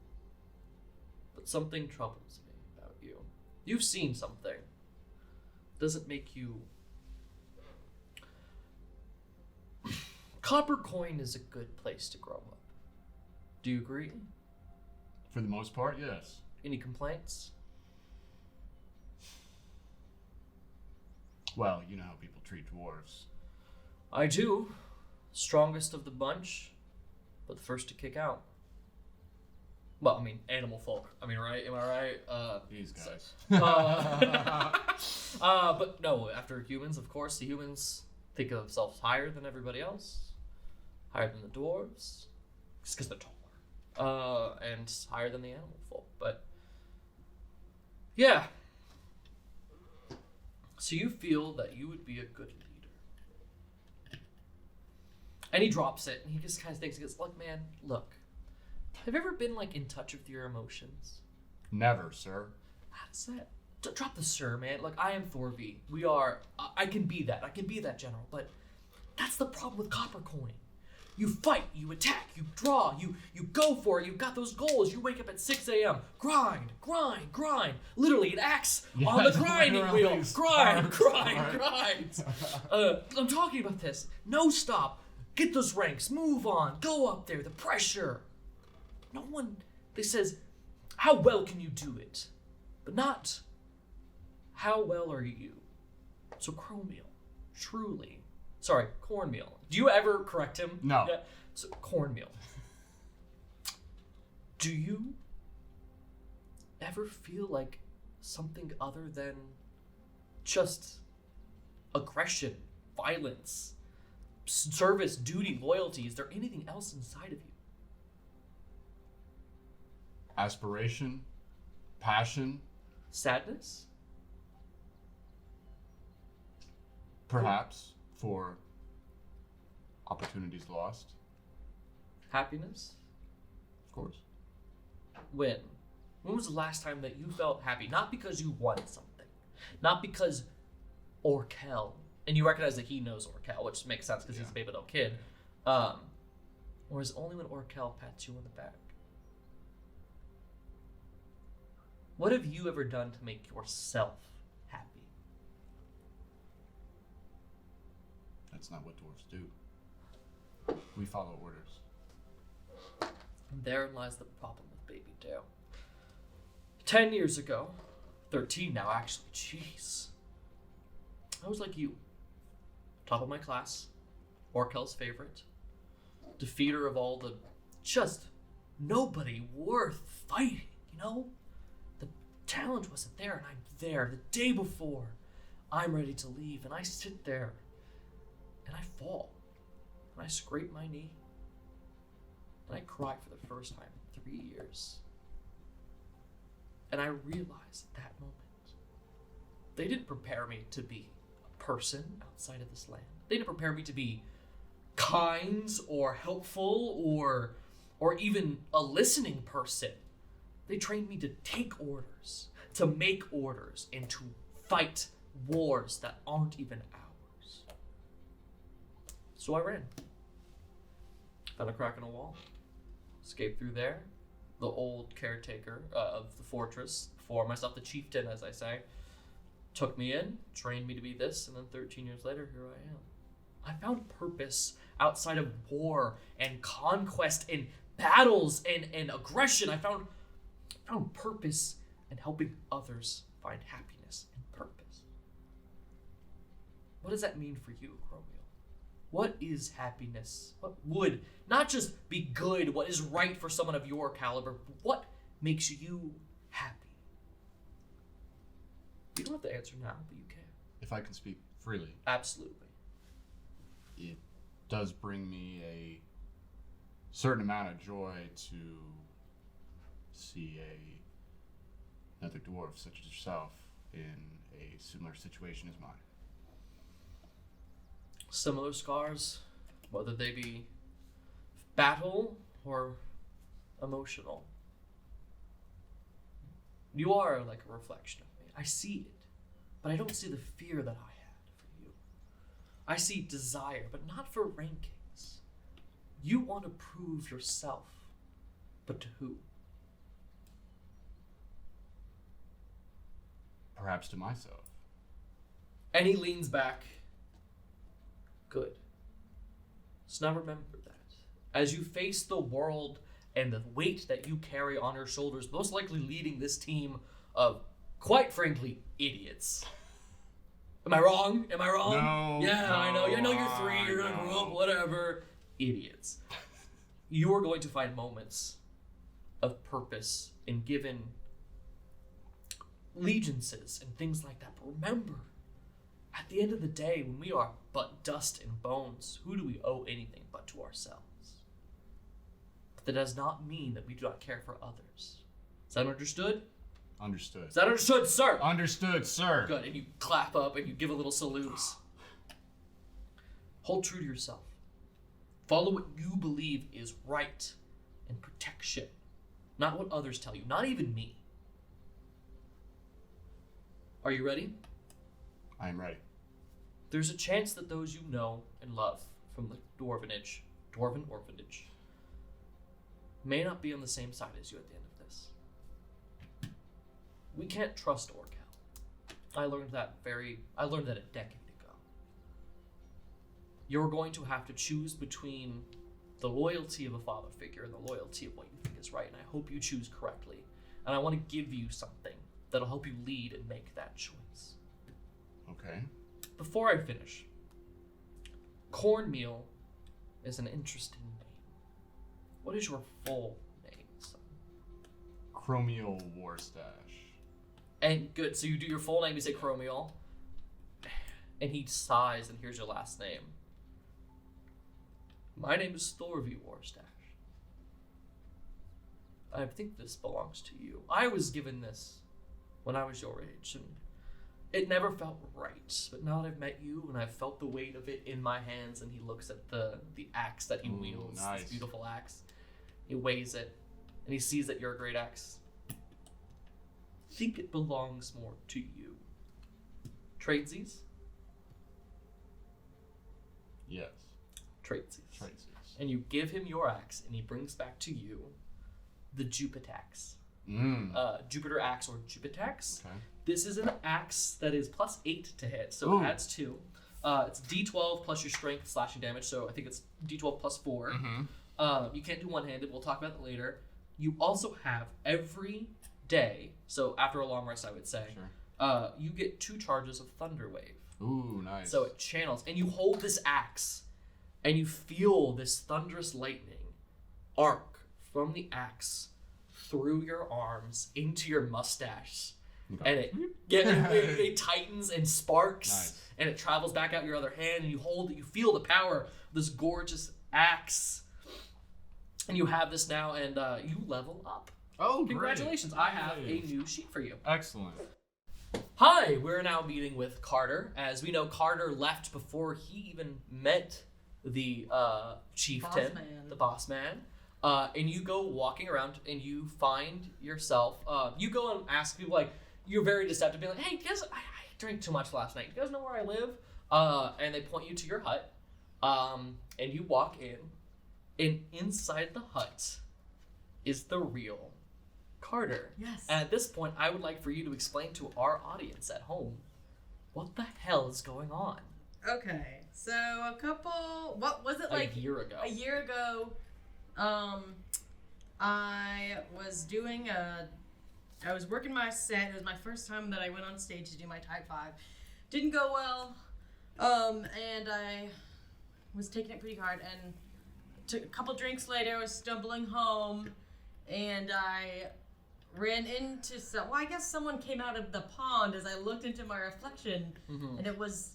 But something troubles me about you. You've seen something. Doesn't make you... Copper coin is a good place to grow up. Do you agree? For the most part, yes. Any complaints? Well, you know how people treat dwarves. I do. Strongest of the bunch, but the first to kick out. Well, I mean, animal folk. I mean, right? Am I right? These guys. But no, after humans, of course, the humans think of themselves higher than everybody else. Higher than the dwarves. Just because they're taller. And higher than the animal folk. But, yeah. So you feel that you would be a good leader. And he drops it, and he just kind of thinks, he goes, look, man, look. Have you ever been, like, in touch with your emotions? Never, sir. How does that? Drop the sir, man. Like, I am Thorby. We are... I can be that. I can be that general. But that's the problem with copper coin. You fight, you attack, you draw, you go for it. You've got those goals. You wake up at 6 a.m. Grind, grind, grind. Literally, an axe on the grinding wheel. Grind, grind, grind. I'm talking about this. No stop. Get those ranks. Move on. Go up there. The pressure. No one... They says, how well can you do it? But not... How well are you? So Chromeal, truly. Sorry, cornmeal. Do you ever correct him? No. Yeah. So cornmeal. Do you ever feel like something other than just aggression, violence, service, duty, loyalty? Is there anything else inside of you? Aspiration, passion. Sadness? Perhaps for opportunities lost, Happiness? of course. When? When was the last time that you felt happy? Not because you won something. Not because Orkel, and you recognize that he knows Orkel, which makes sense because he's a BabyDale kid. Or is it only when Orkel pats you on the back? What have you ever done to make yourself happy? That's not what dwarves do. We follow orders. And therein lies the problem with BabyDale. 10 years ago, 13 now actually, jeez. I was like you. Top of my class, Orkel's favorite, defeater of all the just nobody worth fighting, you know? The talent wasn't there, and I'm there the day before. I'm ready to leave, and I sit there, and I fall, and I scrape my knee, and I cry for the first time in 3 years. And I realized at that moment, they didn't prepare me to be a person outside of this land. They didn't prepare me to be kind or helpful or even a listening person. They trained me to take orders, to make orders, and to fight wars that aren't even ours. So I ran. Found a crack in a wall. Escaped through there. The old caretaker of the fortress, for myself the chieftain, as I say, took me in, trained me to be this, and then 13 years later, here I am. I found purpose outside of war and conquest and battles and aggression. I found purpose in helping others find happiness and purpose. What does that mean for you, Chromeal? What is happiness? What would not just be good, what is right for someone of your caliber, but what makes you happy? You don't have to answer now, but you can. If I can speak freely, Absolutely. it does bring me a certain amount of joy to see another dwarf such as yourself in a similar situation as mine. Similar scars, whether they be battle or emotional. You are like a reflection of me. I see it, but I don't see the fear that I had for you. I see desire, but not for rankings. You want to prove yourself, but to who? Perhaps to myself. And he leans back. Good. So now remember that. As you face the world and the weight that you carry on your shoulders, most likely leading this team of, quite frankly, idiots. Am I wrong? Am I wrong? No. Yeah, no, I know. You know you're 3, you're gonna no. grow up, whatever. Idiots. You are going to find moments of purpose in given allegiances and things like that. But remember, at the end of the day, when we are but dust and bones, who do we owe anything but to ourselves? But that does not mean that we do not care for others. Is that understood? Understood. Is that understood, sir? Understood, sir. Good, and you clap up and you give a little salute. Hold true to yourself. Follow what you believe is right and protection, not what others tell you, not even me. Are you ready? I am ready. There's a chance that those you know and love from the dwarven orphanage, may not be on the same side as you at the end of this. We can't trust Orkel. I learned that a decade ago. You're going to have to choose between the loyalty of a father figure and the loyalty of what you think is right, and I hope you choose correctly. And I want to give you something that'll help you lead and make that choice. Okay. Before I finish, Cornmeal is an interesting name. What is your full name, son? Chromeal Warstash. And good, so you do your full name, you say Chromeal. And he sighs, and here's your last name. My name is Thorvey Warstash. I think this belongs to you. I was given this when I was your age, and it never felt right. But now that I've met you and I've felt the weight of it in my hands, and he looks at the axe that he wields, nice. this beautiful axe. He weighs it, and he sees that you're a great axe. I think it belongs more to you. Tradesies? Yes. Tradesies. Traces. And you give him your axe, and he brings back to you the Jupitax. Jupiter axe or Jupitax. Okay. This is an axe that is +8 to hit, so Ooh. it adds 2. It's D12 plus your strength slashing damage, so I think it's D12 plus 4. You can't do one-handed. We'll talk about that later. You also have every day, so after a long rest, I would say, Sure. you get 2 charges of Thunder Wave. Ooh, nice. So it channels, and you hold this axe, and you feel this thunderous lightning arc from the axe through your arms into your mustache, and it tightens and sparks, Nice. and it travels back out your other hand, and you hold it. You feel the power of this gorgeous axe, and you have this now, and you level up. Oh, Congratulations! great. I have a new sheet for you. Excellent. Hi, we're now meeting with Karder. As we know, Karder left before he even met the chieftain, Boss man. the boss man. And you go walking around and you find yourself, you go and ask people, like, you're very deceptive, being like, hey, guys, I drank too much last night. You guys know where I live? And they point you to your hut. And you walk in, and inside the hut is the real Karder. Yes. And at this point, I would like for you to explain to our audience at home what the hell is going on. Okay, so what was it like? A year ago. A year ago, I was working my set. It was my first time that I went on stage to do my Type 5. Didn't go well, and I was taking it pretty hard, and took a couple drinks later, I was stumbling home, and I ran into I guess someone came out of the pond as I looked into my reflection, and it was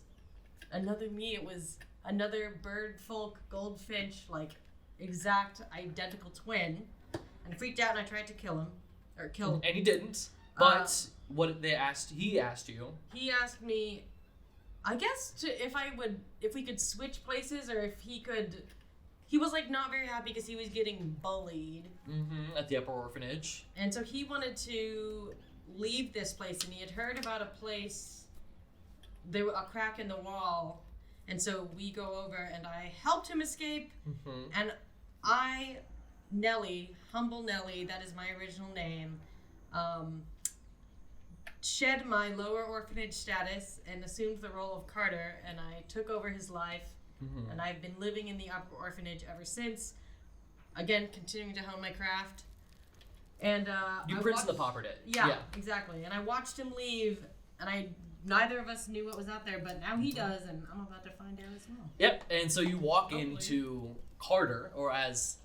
another me. It was another bird folk goldfinch, like exact identical twin, and I freaked out and I tried to kill him, or kill him. And he didn't. But what he asked you. He asked me, I guess, if we could switch places, or if he could. He was like not very happy because he was getting bullied. At the upper orphanage. And so he wanted to leave this place, and he had heard about a place, there was a crack in the wall, and so we go over, and I helped him escape, and Nellie, humble Nellie, that is my original name, shed my lower orphanage status and assumed the role of Karder, and I took over his life, and I've been living in the upper orphanage ever since, again, continuing to hone my craft. And Prince of the Pauper did. Yeah, exactly. And I watched him leave, and neither of us knew what was out there, but now he does, and I'm about to find out as well. Yep. And so you walk into Karder, or as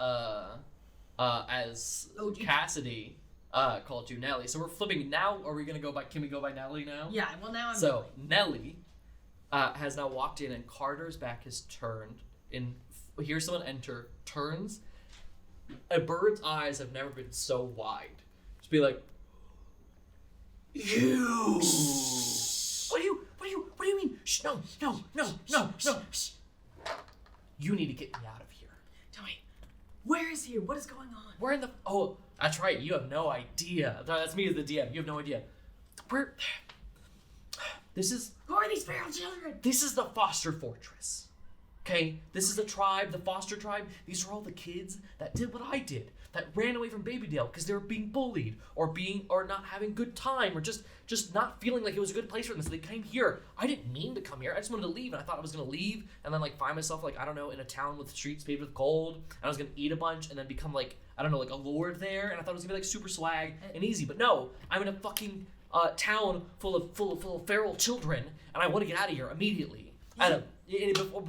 Cassidy called you Nellie. So we're flipping now. Are we gonna go by? Can we go by Nellie now? Yeah. Well, now I'm. So Nellie has now walked in, and Carter's back is turned. And here's someone enter. Turns. A bird's eyes have never been so wide. Just be like, you. What do you mean? Shh, no. Shh. You need to get me out of here. Tell me, where is he? What is going on? We're in the. Oh, that's right. You have no idea. That's me as the DM. You have no idea. Who are these feral children? This is the Foster Fortress. Okay? This is the tribe, the Foster tribe. These are all the kids that did what I did. That ran away from BabyDale because they were being bullied or not having a good time or just not feeling like it was a good place for them. So they came here. I didn't mean to come here. I just wanted to leave, and I thought I was gonna leave and then like find myself like, I don't know, in a town with streets paved with gold, and I was gonna eat a bunch and then become like, I don't know, like a lord there, and I thought it was gonna be like super swag and easy. But no, I'm in a fucking town full of feral children, and I want to get out of here immediately. And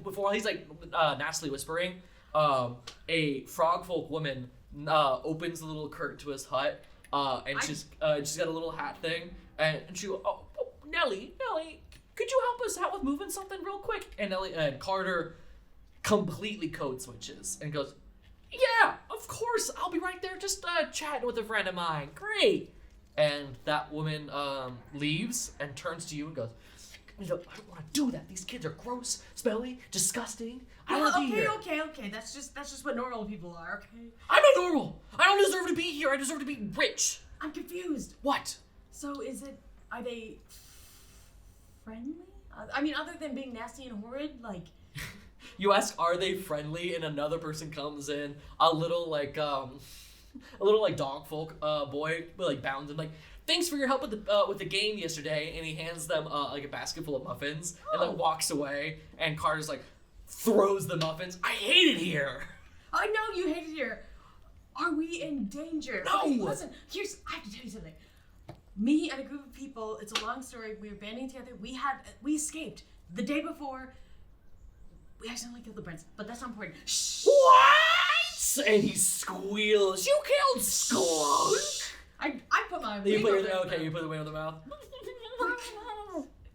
before he's like nastily whispering, a frog folk woman opens the little curtain to his hut, and she's got a little hat thing, and she goes, oh, Nellie, could you help us out with moving something real quick? And Karder completely code switches and goes, yeah, of course, I'll be right there, just chatting with a friend of mine. Great. And that woman leaves and turns to you and goes, I don't want to do that. These kids are gross, smelly, disgusting. I don't want to be here. Okay. That's just what normal people are, okay? I'm not normal. I don't deserve to be here. I deserve to be rich. I'm confused. What? So are they friendly? I mean, other than being nasty and horrid, like... You ask, are they friendly? And another person comes in, a little dog folk boy, like bounds and like, thanks for your help with the game yesterday. And he hands them like a basket full of muffins and then walks away. And Karder's like, throws the muffins. I hate it here. I know you hate it here. Are we in danger? No. Okay, listen, I have to tell you something. Me and a group of people, it's a long story, we were banding together, we escaped. The day before, we accidentally killed the prince, but that's not important. Shh. What? And he squeals. You killed Skunk. I put my You put wing over you put the wing on the mouth.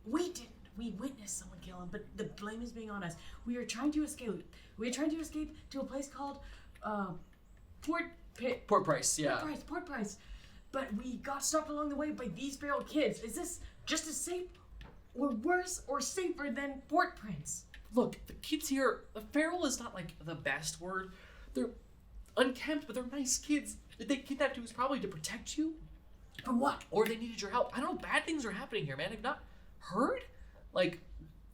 We didn't. We witnessed someone kill him, but the blame is being on us. We were trying to escape. We were trying to escape to a place called Port Price, yeah. Port Price. But we got stopped along the way by these feral kids. Is this just as safe, or worse, or safer than Port Prince? Look, the kids here, feral is not like the best word. They're unkempt, but they're nice kids. If they kidnapped you, it's probably to protect you. For what? Or they needed your help. I don't know, bad things are happening here, man. Have you not heard? Like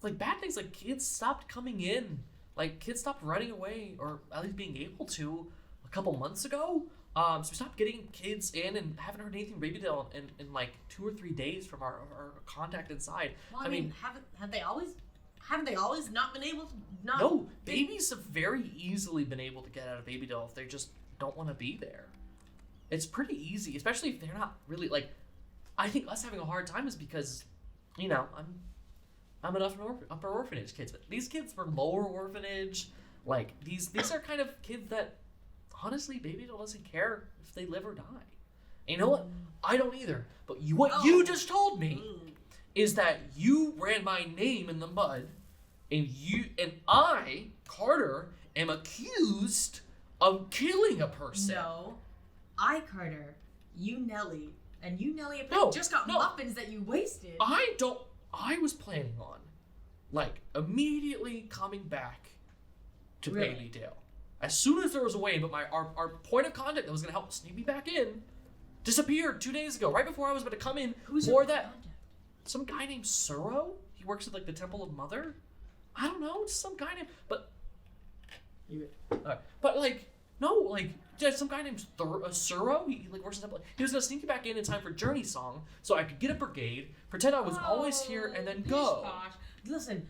bad things, like kids stopped coming in. Like kids stopped running away, or at least being able to, a couple months ago. So we stopped getting kids in and haven't heard anything from BabyDale in like 2 or 3 days from our contact inside. Well, I mean, haven't they always not been able to not? No, babies have very easily been able to get out of BabyDale if they just don't want to be there. It's pretty easy, especially if they're not really like. I think us having a hard time is because, I'm an upper orphanage kids, but these kids were lower orphanage. Like these are kind of kids that. Honestly, BabyDale doesn't care if they live or die. And you know what? I don't either. But what you just told me is that you ran my name in the mud, and I, Karder, am accused of killing a person. No, I, Karder, you, Nelly, and you, Nelly, just got muffins that you wasted. I was planning on, like, immediately coming back to BabyDale. As soon as there was a way, but our point of contact that was going to help sneak me back in disappeared 2 days ago, right before I was about to come in. Who's for your that? contact? Some guy named Suro. He works at like the Temple of Mother. I don't know, just some guy named. But just some guy named Suro. He like works at the Temple. He was going to sneak me back in time for Journey Song, so I could get a brigade, pretend I was always here, and then go. Gosh. Listen,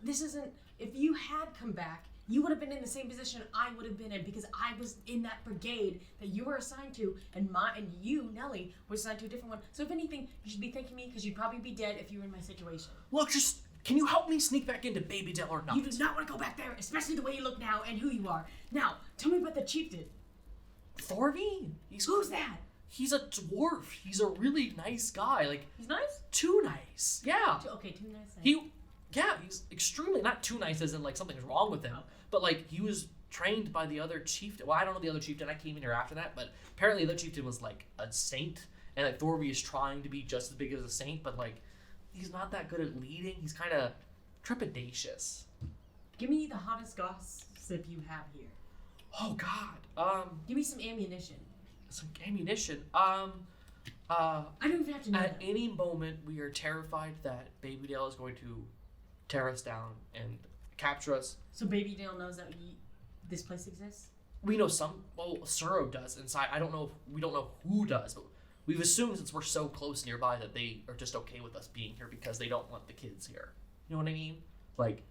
this isn't. If you had come back. You would have been in the same position I would have been in because I was in that brigade that you were assigned to, and you, Nelly, were assigned to a different one. So if anything, you should be thanking me because you'd probably be dead if you were in my situation. Look, can you help me sneak back into BabyDale or not? You do not want to go back there, especially the way you look now and who you are. Now, tell me about the chieftain. Thorby? Who's that? He's a dwarf. He's a really nice guy. Like he's nice? Too nice. Yeah. Too nice. He's extremely not too nice as in like something's wrong with him, but like he was trained by the other chieftain. Well, I don't know the other chieftain. I came in here after that, but apparently the other chieftain was like a saint, and like Thorby is trying to be just as big as a saint, but like he's not that good at leading. He's kind of trepidatious. Give me the hottest gossip you have here. Oh God. Give me some ammunition. Some ammunition. I don't even have to know. At any moment, we are terrified that BabyDale is going to tear us down and capture us. So BabyDale knows that this place exists? We know Suro does inside. We don't know who does, but we've assumed since we're so close nearby that they are just okay with us being here because they don't want the kids here. You know what I mean? Like,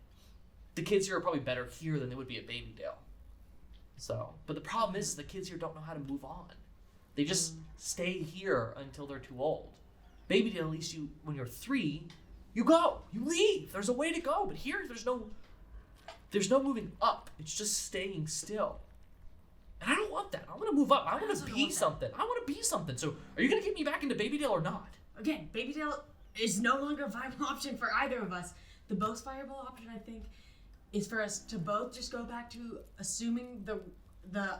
the kids here are probably better here than they would be at BabyDale. So, but the problem is the kids here don't know how to move on. They just stay here until they're too old. BabyDale, at least when you're 3, you go, you leave. There's a way to go, but here there's no moving up. It's just staying still. And I don't want that. I want to move up. I want to be something. I want to be something. So, are you gonna get me back into BabyDale or not? Again, BabyDale is no longer a viable option for either of us. The most viable option, I think, is for us to both just go back to assuming the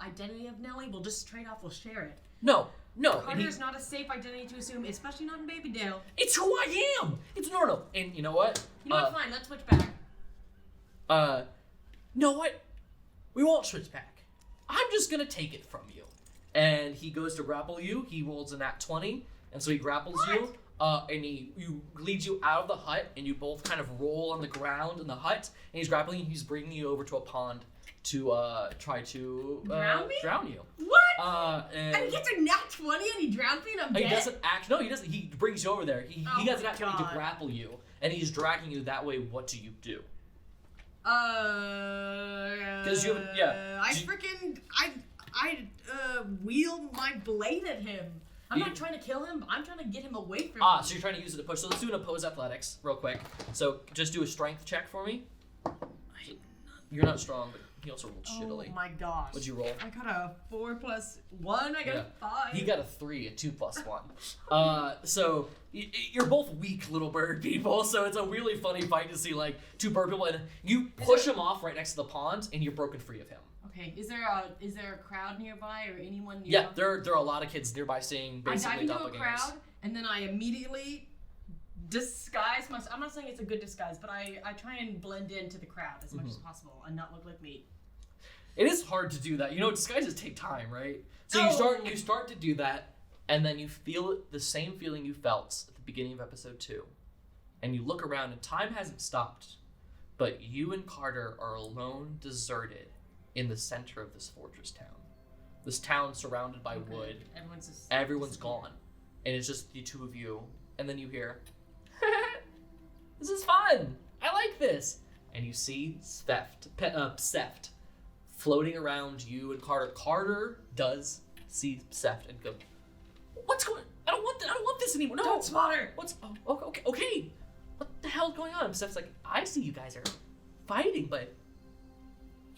identity of Nelly. We'll just trade off. We'll share it. No, No, and Karder is not a safe identity to assume, especially not in BabyDale. it's who I am. It's no. And you know what? You know what? Fine, let's switch back. Know what? We won't switch back. I'm just gonna take it from you. And he goes to grapple you. He rolls a nat 20, and so he grapples you. And he leads you out of the hut, and you both kind of roll on the ground in the hut. And he's grappling you. He's bringing you over to a pond to try to drown you. What? And he gets a nat 20 and he drowns me and I'm he dead? doesn't act. No, he doesn't. He brings you over there. He gets a nat 20 to God. grapple you, and he's dragging you that way. What do you do? Because you have- yeah. I wield my blade at him. I'm not trying to kill him. I'm trying to get him away from me. So you're trying to use it to push. So let's do an opposed athletics real quick. So just do a strength check for me. You're not strong, but he also rolled shittily. Oh my gosh. What'd you roll? I got a 4 plus 1. I got a 5. He got a 3, a 2 plus 1. So you're both weak little bird people. So it's a really funny fight to see like two bird people, and you push him off right next to the pond, and you're broken free of him. Okay. Is there a crowd nearby or anyone nearby? Yeah, there are a lot of kids nearby seeing I basically dive into a doppelgangers. crowd and then I immediately disguise myself. I'm not saying it's a good disguise, but I try and blend into the crowd as much as possible and not look like me. It is hard to do that. You know, disguises take time, right? So Oh. you start to do that, and then you feel the same feeling you felt at the beginning of episode 2. And you look around, and time hasn't stopped. But you and Karder are alone, deserted, in the center of this fortress town. This town surrounded by wood. Everyone's gone. And it's just the two of you. And then you hear, this is fun! I like this! And you see Seft floating around you and Karder. Karder does see Seft and go, what's going on? I don't want this anymore. No. Don't slaughter. What's okay. What the hell's going on? Steph's like, I see you guys are fighting, but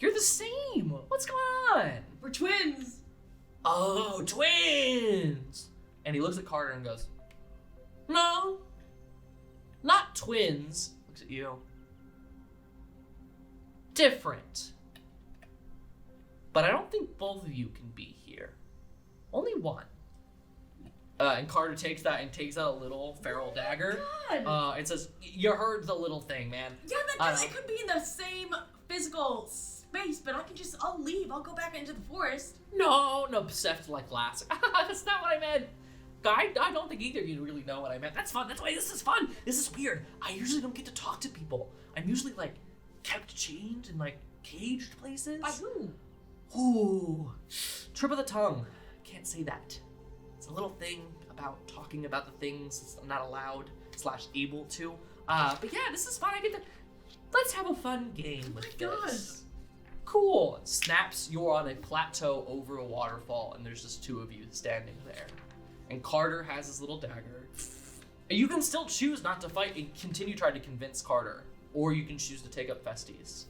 you're the same. What's going on? We're twins. Oh, twins. And he looks at Karder and goes, no, not twins. Looks at you. Different. But I don't think both of you can be here. Only one. And Karder takes that and takes out a little feral dagger. God. It says, you heard the little thing, man. Yeah, that it could be in the same physical space, but I'll leave. I'll go back into the forest. No, Seth like laughs. That's not what I meant. I don't think either of you really know what I meant. That's fun. That's why this is fun. This is weird. I usually don't get to talk to people. I'm usually like kept chained in like caged places. By who? Ooh, trip of the tongue. Can't say that. It's a little thing about talking about the things I'm not allowed / able to. But yeah, this is fun. Let's have a fun game with this. Cool. It snaps. You're on a plateau over a waterfall, and there's just two of you standing there. And Karder has his little dagger. And you can still choose not to fight and continue trying to convince Karder, or you can choose to take up Festies.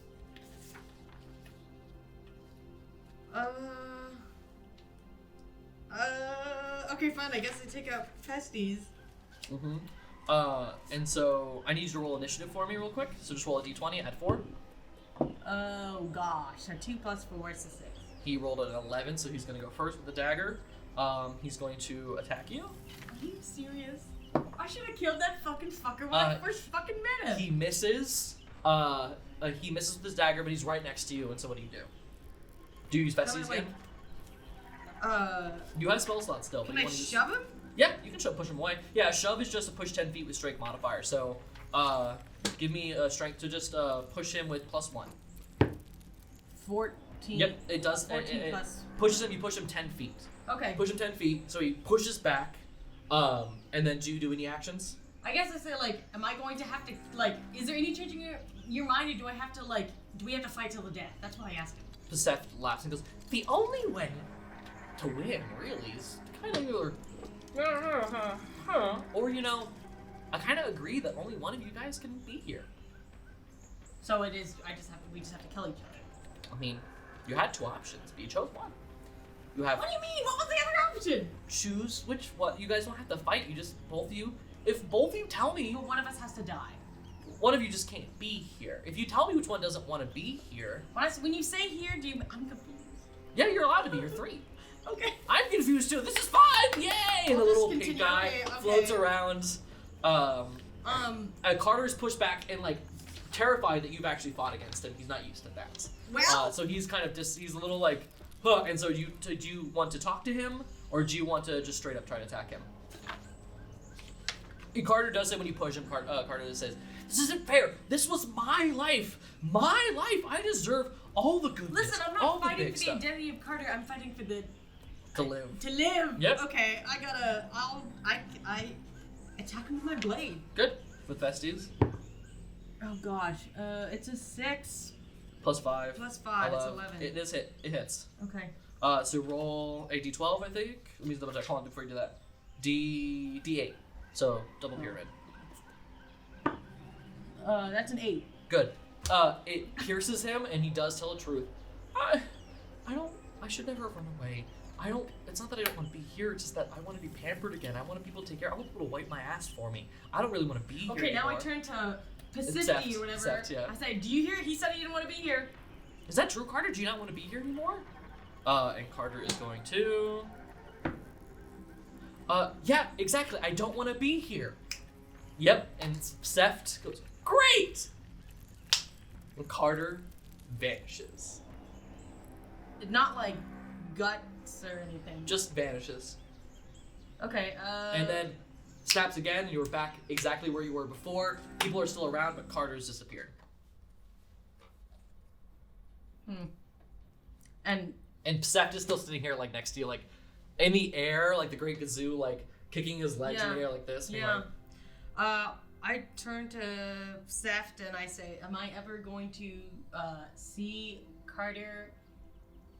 Okay, fine. I guess I take out Festies. Mm-hmm. And so I need you to roll initiative for me real quick. So just roll a d20, add 4. Oh gosh, a 2 plus 4 is a 6. He rolled an 11, so he's going to go first with the dagger. He's going to attack you. Are you serious? I should have killed that fucking fucker when I first fucking met him. He misses. He misses with his dagger, but he's right next to you. And so what do? Do you use Festies again? You have spell slots still. But Can I shove him? Yeah, you can push him away. Yeah, shove is just a push 10 feet with strength modifier. So, give me a strength to just push him with +1. 14. Yep, it does. 14 it plus. pushes him. You push him 10 feet. Okay. Push him 10 feet, so he pushes back. And then do you do any actions? I guess I say like, am I going to have to is there any change in your mind, or do I have to do we have to fight till the death? That's what I asked him. Seth laughs and goes, the only way to win, really, is kind of either, or I kind of agree that only one of you guys can be here. So it is. We just have to kill each other. I mean, you had 2 options, but you chose one. You have. What do you mean? What was the other option? Choose which one. You guys don't have to fight. You just both of you. If both of you tell me, But one of us has to die. one of you just can't be here. If you tell me which one doesn't want to be here, When you say here, I'm confused. yeah, you're allowed to be. You're 3. Okay. I'm confused too. This is fun! Yay! And the I'll just little pink continue. guy Okay. floats around. Carter's pushed back and like terrified that you've actually fought against him. He's not used to that. Well. So he's kind of he's a little like, huh. And so do you want to talk to him, or do you want to just straight up try to attack him? And Karder does it when you push him. Karder says, "This isn't fair. This was my life. My life. I deserve all the goodness. Listen, I'm all not fighting big for the stuff. identity of Karder. I'm fighting for the To live. to live. Yep. Okay, I attack him with my blade. Good. With Festies. Oh gosh. It's a 6 +5. plus 5. It's 11. It is hit. It hits. Okay. So roll a d12, I think. Let me double check. Hold on before you do that. D8. So double pyramid. That's an 8. Good. It pierces him, and he does tell the truth. I should never run away. It's not that I don't want to be here. It's just that I want to be pampered again. I want people to take care. I want people to wipe my ass for me. I don't really want to be here Okay, now I anymore. turn to Pacific Seft, or whatever. Seft, yeah. I say, do you hear? He said he didn't want to be here. Is that true, Karder? Do you not want to be here anymore? And Karder is going to... yeah, exactly. I don't want to be here. Yep, and Seft goes, great! And Karder vanishes. Not like guts or anything. Just vanishes. Okay, And then snaps again, and you were back exactly where you were before. People are still around, but Karder's disappeared. And Seft is still sitting here, like, next to you, like, in the air, like the Great Gazoo, like, kicking his legs in the air like this. being yeah. like, I turn to Seft and I say, am I ever going to see Karder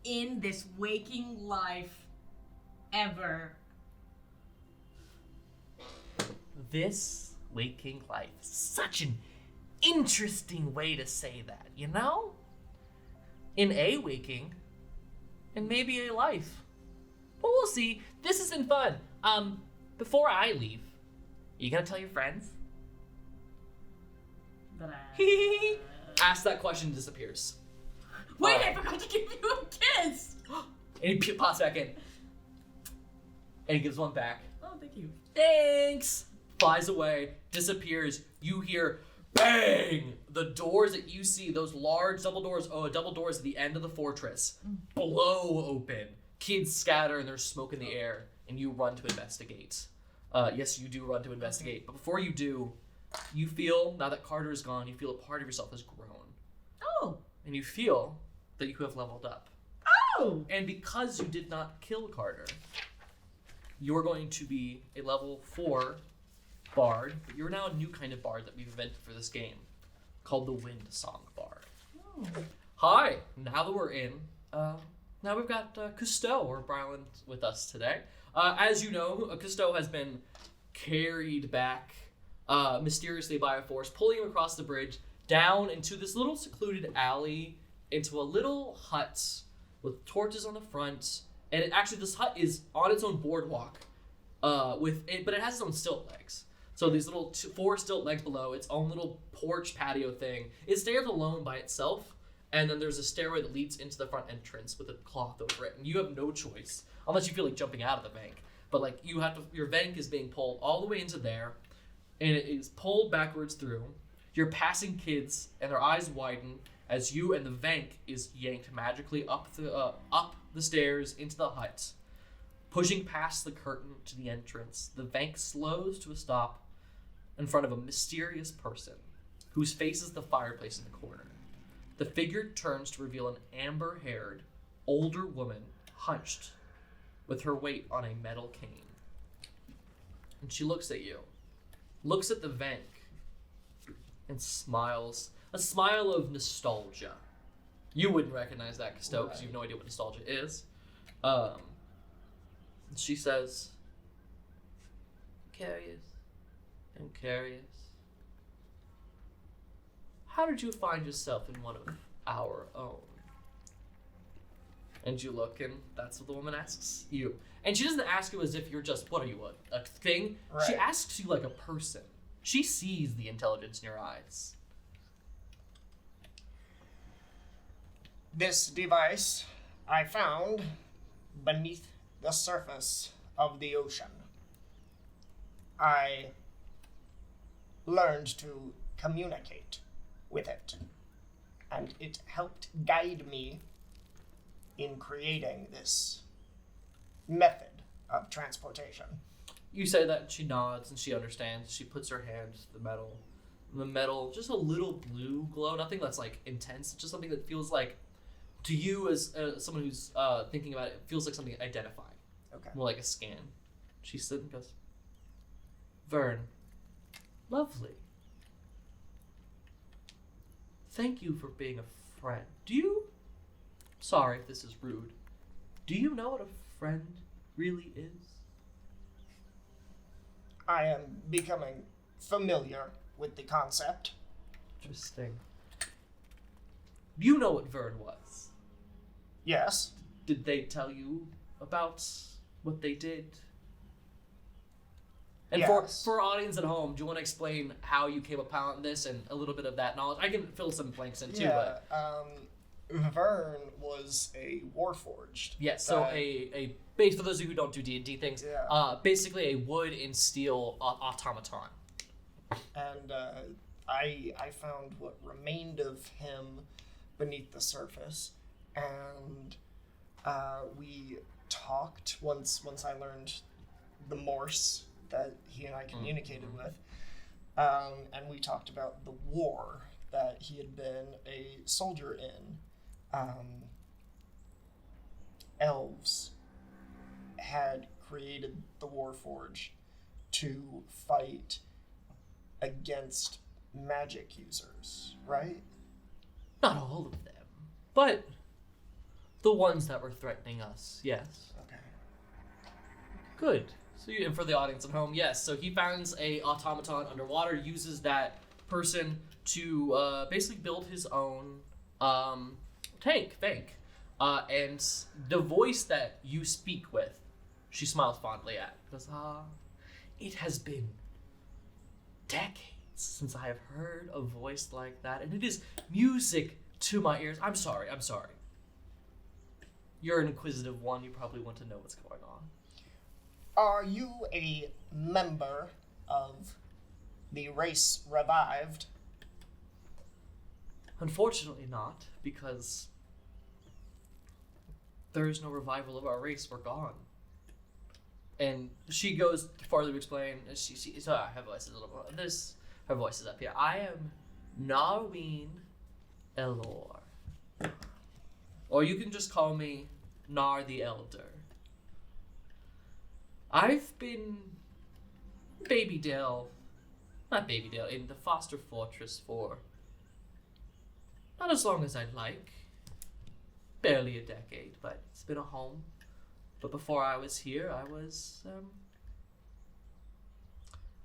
in this waking life ever? this waking life. Such an interesting way to say that, you know? In a waking, and maybe a life. But we'll see. This isn't fun. Before I leave, you gonna tell your friends? But I... Ask that question, disappears. Wait, I forgot to give you a kiss! And he pops back in. And he gives one back. Oh, thank you. Thanks! Flies away, disappears. You hear bang! The doors that you see, those large double doors at the end of the fortress, blow open. Kids scatter and there's smoke in the air, and you run to investigate. Yes, you do run to investigate. But before you do, you feel, now that Karder is gone, you feel a part of yourself has grown. Oh. And you feel that you have leveled up. Oh! And because you did not kill Karder, you're going to be a level 4 bard, but you're now a new kind of bard that we've invented for this game, called the Wind Song Bard. Oh. Hi! Now that we're in, now we've got Cousteau, or Briland, with us today. As you know, Cousteau has been carried back mysteriously by a force, pulling him across the bridge, down into this little secluded alley, into a little hut with torches on the front. And this hut is on its own boardwalk, but it has its own stilt legs. So these little 4 stilt legs below, its own little porch patio thing. It stands alone by itself, and then there's a stairway that leads into the front entrance with a cloth over it. And you have no choice, unless you feel like jumping out of the bank. But like your bank is being pulled all the way into there, and it is pulled backwards through. You're passing kids, and their eyes widen as you and the bank is yanked magically up the stairs into the hut. Pushing past the curtain to the entrance, the bank slows to a stop in front of a mysterious person whose face is the fireplace in the corner. The figure turns to reveal an amber-haired, older woman hunched with her weight on a metal cane. And she looks at you, looks at the bank, and smiles. A smile of nostalgia. You wouldn't recognize that, Cousteau, because you have no idea what nostalgia is. She says, I'm curious. How did you find yourself in one of our own? And you look, and that's what the woman asks you. And she doesn't ask you as if you're just, what are you, a thing? Right. She asks you like a person. She sees the intelligence in your eyes. This device I found beneath the surface of the ocean. I learned to communicate with it, and it helped guide me in creating this method of transportation. You say that, and she nods, and she understands. She puts her hand to the metal. And the metal, just a little blue glow, nothing that's like intense, just something that feels like, to you as someone who's thinking about it, feels like something identifying. Okay. More like a scan. She stood and goes, Vern, lovely. Thank you for being a friend. Sorry if this is rude, do you know what a friend really is? I am becoming familiar with the concept. Interesting. You know what Vern was. Yes. Did they tell you about what they did? And Yes. for our audience at home, do you want to explain how you came upon this and a little bit of that knowledge? I can fill some blanks in too, Yeah. but Vern was a warforged. yeah. So that- a base for those of you who don't do D&D things, Yeah. basically a wood and steel automaton. And I found what remained of him beneath the surface, and we talked once I learned the Morse that he and I communicated with, and we talked about the war that he had been a soldier in. Elves had created the Warforge to fight against magic users, right? Not all of them, but the ones that were threatening us, yes. Okay. Good. So, and for the audience at home, yes. So he finds a automaton underwater, uses that person to basically build his own tank. And the voice that you speak with, she smiles fondly at. Goes, it has been decades since I have heard a voice like that, and it is music to my ears. I'm sorry. You're an inquisitive one. You probably want to know what's going on. Are you a member of the race revived? Unfortunately not, because there is no revival of our race. We're gone. And she goes farther to explain. Her voice is a little more. Her voice is up here. I am Narween Ellora. Or you can just call me Nar the Elder. I've been not BabyDale, in the Foster Fortress for not as long as I'd like. Barely a decade, but it's been a home. But before I was here, I was,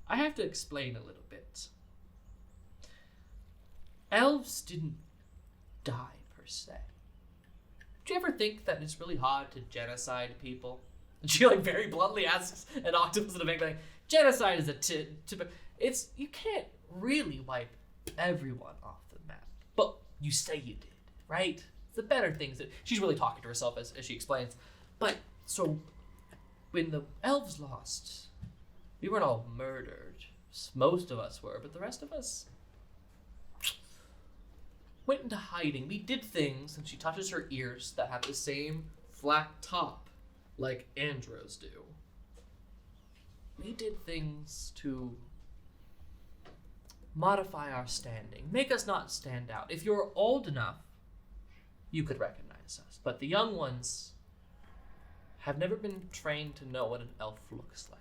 I have to explain a little bit. Elves didn't die, per se. Do you ever think that it's really hard to genocide people? And she, very bluntly asks an octopus in a big genocide is it's, you can't really wipe everyone off the map. But you say you did, right? It's the better things that, she's really talking to herself as she explains. But, so, when the elves lost, we weren't all murdered. Most of us were, but the rest of us went into hiding. We did things, and she touches her ears that have the same flat top like Andro's do. We did things to modify our standing, make us not stand out. If you're old enough, you could recognize us, but the young ones have never been trained to know what an elf looks like.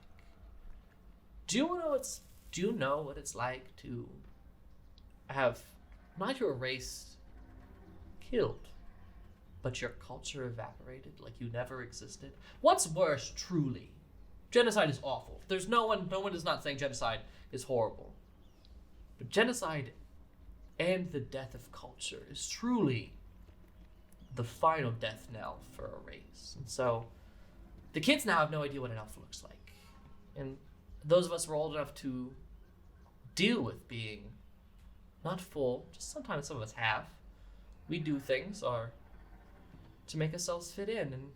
Do you know what it's like to have not your race killed, but your culture evaporated like you never existed? What's worse, truly? Genocide is awful. No one is not saying genocide is horrible. But genocide and the death of culture is truly the final death knell for a race. And so the kids now have no idea what an elf looks like. And those of us who are old enough to deal with being not full, just sometimes some of us have, we do things are to make ourselves fit in. And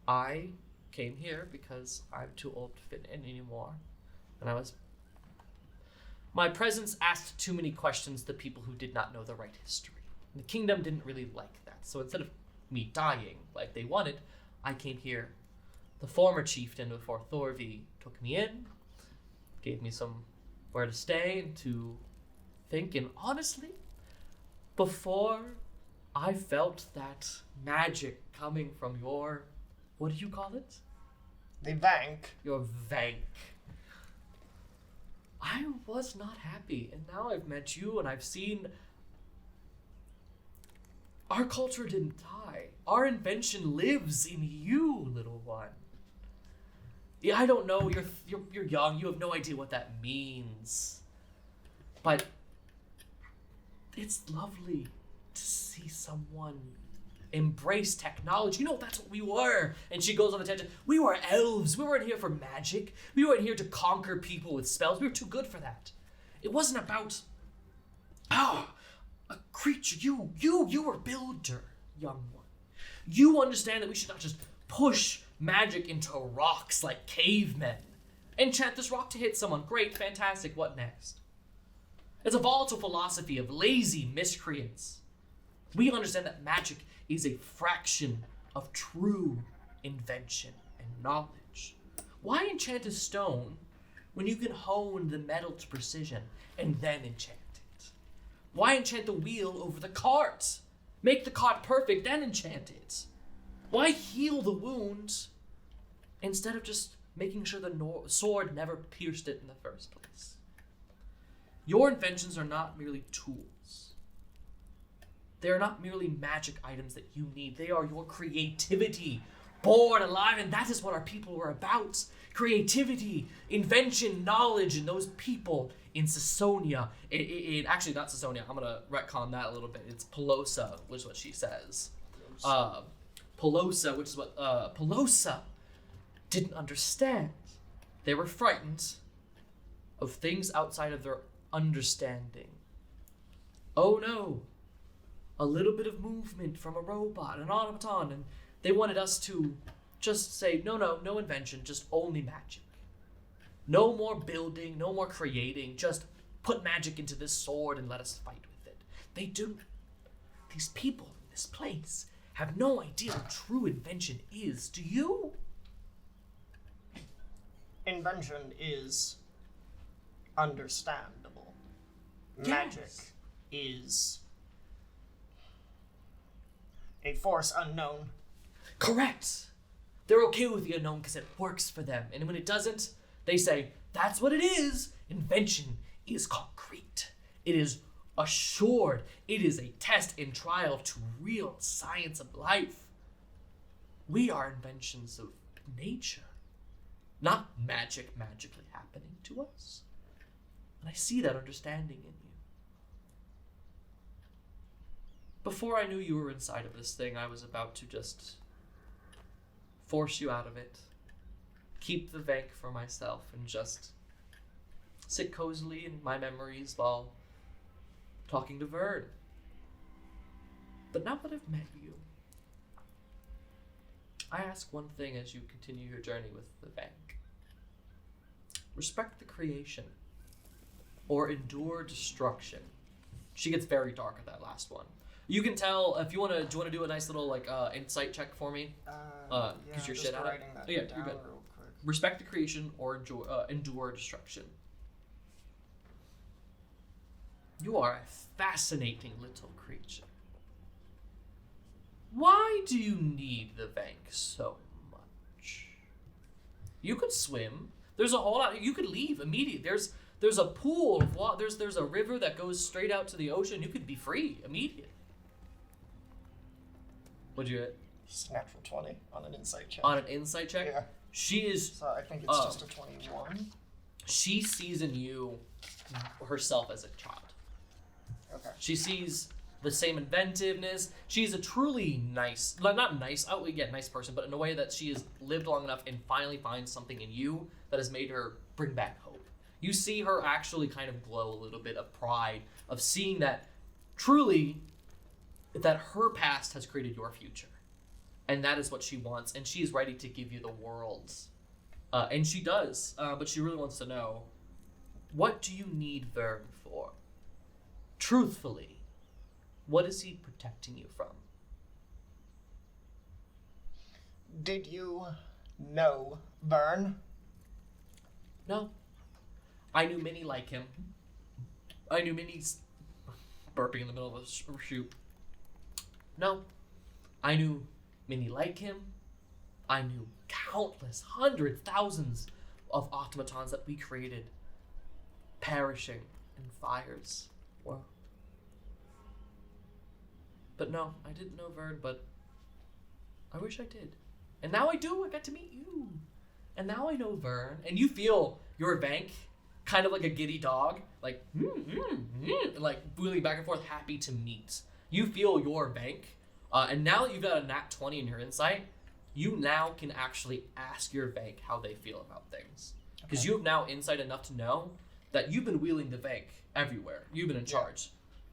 I came here because I'm too old to fit in anymore. And my presence asked too many questions to people who did not know the right history. And the kingdom didn't really like that. So instead of me dying like they wanted, I came here. The former chieftain before Thorvey took me in, gave me somewhere to stay and to think. And honestly, before I felt that magic coming from your, what do you call it? The bank. Your vank. I was not happy, and now I've met you and I've seen our culture didn't die. Our invention lives in you, little one. Yeah, I don't know, you're young, you have no idea what that means. But it's lovely to see someone embrace technology. You know, that's what we were. And she goes on the tangent. We were elves. We weren't here for magic. We weren't here to conquer people with spells. We were too good for that. It wasn't about, a creature. You were builder, young one. You understand that we should not just push magic into rocks like cavemen. Enchant this rock to hit someone. Great, fantastic. What next? It's a volatile philosophy of lazy miscreants. We understand that magic is a fraction of true invention and knowledge. Why enchant a stone when you can hone the metal to precision and then enchant it? Why enchant the wheel over the cart? Make the cart perfect, then enchant it. Why heal the wound instead of just making sure the sword never pierced it in the first place? Your inventions are not merely tools. They are not merely magic items that you need. They are your creativity, born alive, and that is what our people were about. Creativity, invention, knowledge, and those people in Sasonia. Actually, not Sasonia. I'm going to retcon that a little bit. It's Pelosa, which is what she says. Pelosa, which is what Pelosa didn't understand. They were frightened of things outside of their understanding. Oh no. A little bit of movement from a robot, an automaton, and they wanted us to just say, no invention, just only magic. No more building, no more creating, just put magic into this sword and let us fight with it. They do. These people in this place have no idea what true invention is. Do you? Invention is understandable. Yes. Magic is a force unknown. Correct. They're okay with the unknown because it works for them. And when it doesn't, they say, that's what it is. Invention is concrete. It is assured. It is a test and trial to real science of life. We are inventions of nature, not magic magically happening to us. And I see that understanding in you. Before I knew you were inside of this thing, I was about to just force you out of it, keep the Vank for myself, and just sit cozily in my memories while talking to Vern. But now that I've met you, I ask one thing as you continue your journey with the Vank. Respect the creation, or endure destruction. She gets very dark at that last one. You can tell if you want to. Do you want to do a nice little insight check for me? Because you're shit at it. That Yeah, down you're good. real quick. Respect the creation or endure destruction. You are a fascinating little creature. Why do you need the Vank so much? You could swim. There's a whole lot. You could leave immediately. There's a pool of water. There's a river that goes straight out to the ocean. You could be free immediately. What'd you get? Just a natural 20 on an insight check. On an insight check? Yeah. She is. So I think it's just a 21. She sees in you herself as a child. Okay. She sees the same inventiveness. She's a truly nice, not nice, nice person, but in a way that she has lived long enough and finally finds something in you that has made her bring back hope. You see her actually kind of glow a little bit of pride of seeing that truly that her past has created your future. And that is what she wants, and she is ready to give you the world. And she does, but she really wants to know, what do you need Vern for? Truthfully, what is he protecting you from? Did you know Vern? No. I knew many like him. I knew many's burping in the middle of a shoot. No. I knew many like him. I knew countless, hundreds, thousands of automatons that we created perishing in fires. Well, but no, I didn't know Vern, but I wish I did. And now I do. I got to meet you. And now I know Vern. And you feel your bank kind of like a giddy dog, like, like wheeling back and forth, happy to meet. You feel your bank. And now that you've got a nat 20 in your insight, you now can actually ask your bank how they feel about things. Because you have now insight enough to know that you've been wheeling the bank everywhere. You've been in charge.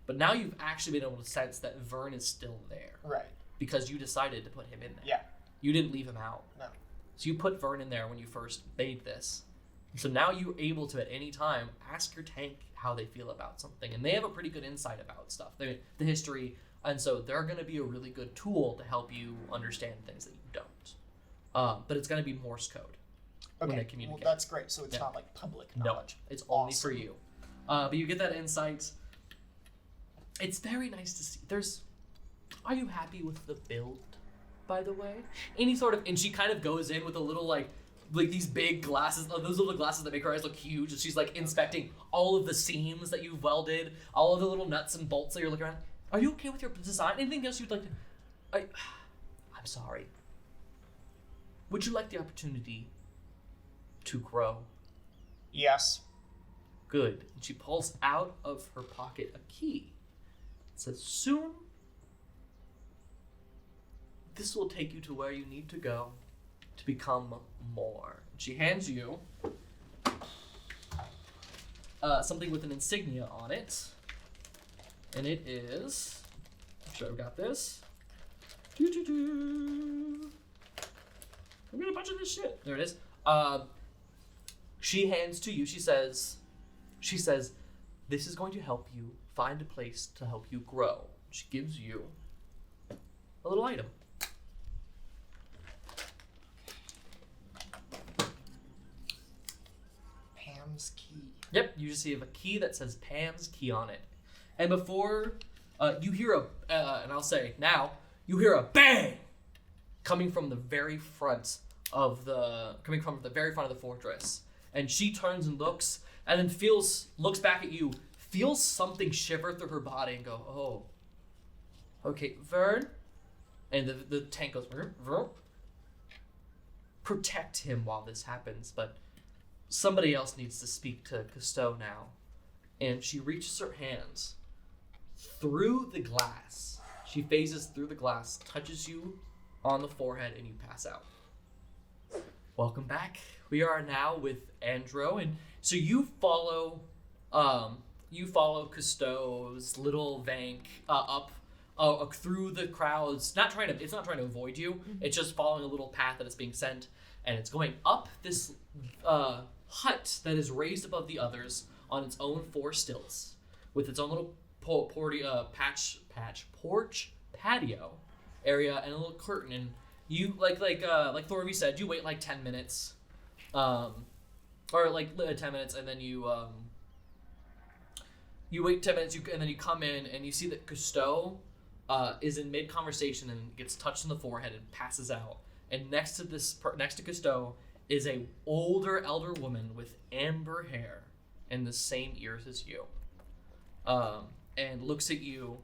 But now you've actually been able to sense that Vern is still there. Right. Because you decided to put him in there. Yeah. You didn't leave him out. No. So you put Vern in there when you first made this. So now you're able to, at any time, ask your tank how they feel about something. And they have a pretty good insight about stuff, the history. And so they're going to be a really good tool to help you understand things that you don't. But it's going to be Morse code when they communicate. Well, that's great. So it's not like public knowledge. No, it's only for you. But you get that insight. It's very nice to see. Are you happy with the build, by the way? And she kind of goes in with a little like these big glasses, those little glasses that make her eyes look huge, and she's like inspecting all of the seams that you've welded, all of the little nuts and bolts that you're looking around. Are you okay with your design? Anything else you'd like to... I'm sorry. Would you like the opportunity to grow? Yes. Good. And she pulls out of her pocket a key. It says, soon, this will take you to where you need to go to become more. She hands you something with an insignia on it. And it is... I'm sure I've got this. I've got a bunch of this shit. There it is. She hands to you. She says, this is going to help you find a place to help you grow. She gives you a little item. Pam's key. Yep, you just see a key that says Pam's key on it. And before you hear and I'll say now, you hear a bang coming from the very front of the fortress. And she turns and looks, and then looks back at you, feels something shiver through her body, and go, oh, okay, Vern. And the tank goes, Vern. Protect him while this happens, but somebody else needs to speak to Cousteau now. And she reaches her hands through the glass. She phases through the glass, touches you on the forehead, and you pass out. Welcome back. We are now with Andro, and so you follow Cousteau's little vank up through the crowds. It's not trying to avoid you. It's just following a little path that it's being sent, and it's going up this hut that is raised above the others on its own 4 stilts, with its own little porch patio area and a little curtain. And you like Thorby said, you wait like 10 minutes, or like 10 minutes, and then you wait 10 minutes, and then you come in and you see that Cousteau is in mid conversation and gets touched in the forehead and passes out. And next to Cousteau is a elder woman with amber hair and the same ears as you, and looks at you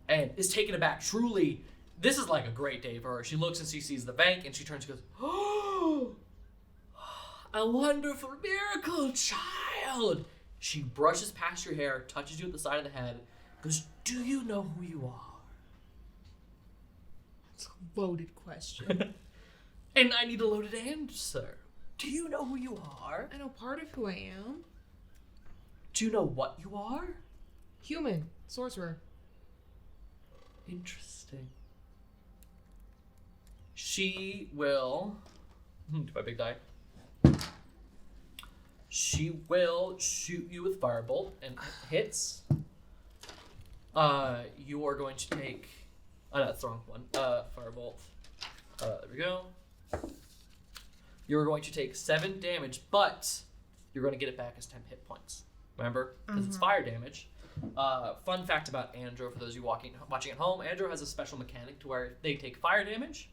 and is taken aback. Truly, this is like a great day for her. She looks and she sees the bank, and she turns and goes, oh, a wonderful miracle, child. She brushes past your hair, touches you at the side of the head, goes, do you know who you are? It's a loaded question. And I need a loaded answer. Do you know who you are? I know part of who I am. Do you know what you are? Human. Sorcerer. Interesting. She will. Do my big die. She will shoot you with firebolt, and it hits. You are going to take. Oh, no, that's the wrong one. Firebolt. There we go. You're going to take 7 damage, but you're going to get it back as 10 hit points. Remember? Because it's fire damage. Fun fact about Andro, for those of you watching at home, Andro has a special mechanic to where if they take fire damage,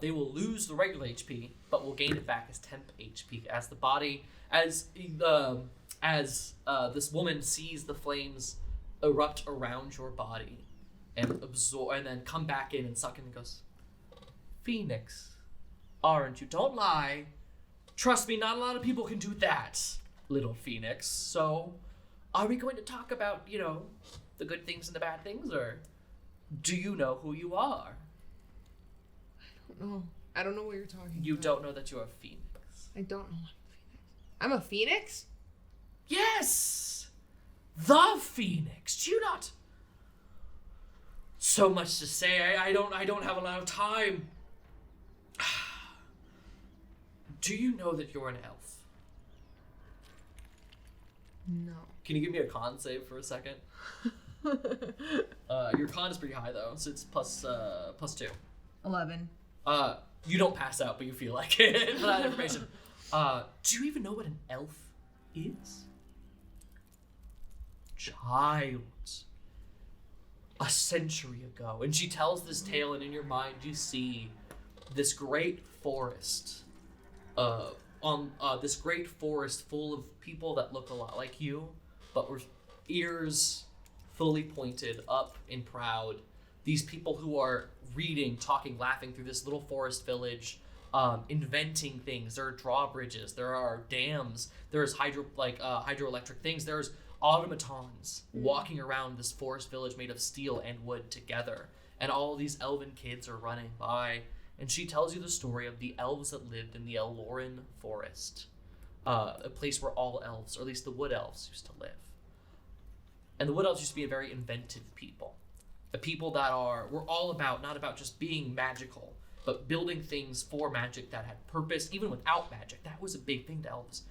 they will lose the regular HP, but will gain it back as temp HP as the body, as this woman sees the flames erupt around your body and absorb, and then come back in and suck in and goes, Phoenix, aren't you? Don't lie. Trust me, not a lot of people can do that, little Phoenix. So, are we going to talk about, the good things and the bad things, or do you know who you are? I don't know. I don't know what you're talking You about. don't know that you're a Phoenix. I don't know I'm a Phoenix? Yes! The Phoenix! Do you not? So much to say, I don't have a lot of time. Do you know that you're an elf? No. Can you give me a con save for a second? Your con is pretty high though, so it's plus 2. 11. You don't pass out, but you feel like it for that information. Do you even know what an elf is? Child. A century ago. And she tells this tale, and in your mind you see this great forest. This great forest full of people that look a lot like you, but with ears fully pointed up and proud. These people who are reading, talking, laughing through this little forest village, inventing things. There are drawbridges, there are dams, there's hydroelectric things, there's automatons walking around this forest village made of steel and wood together. And all these elven kids are running by. And she tells you the story of the elves that lived in the Elloran forest. A place where all elves, or at least the wood elves, used to live. And the wood elves used to be a very inventive people. A people that were all about, not about just being magical, but building things for magic that had purpose, even without magic. That was a big thing to elves.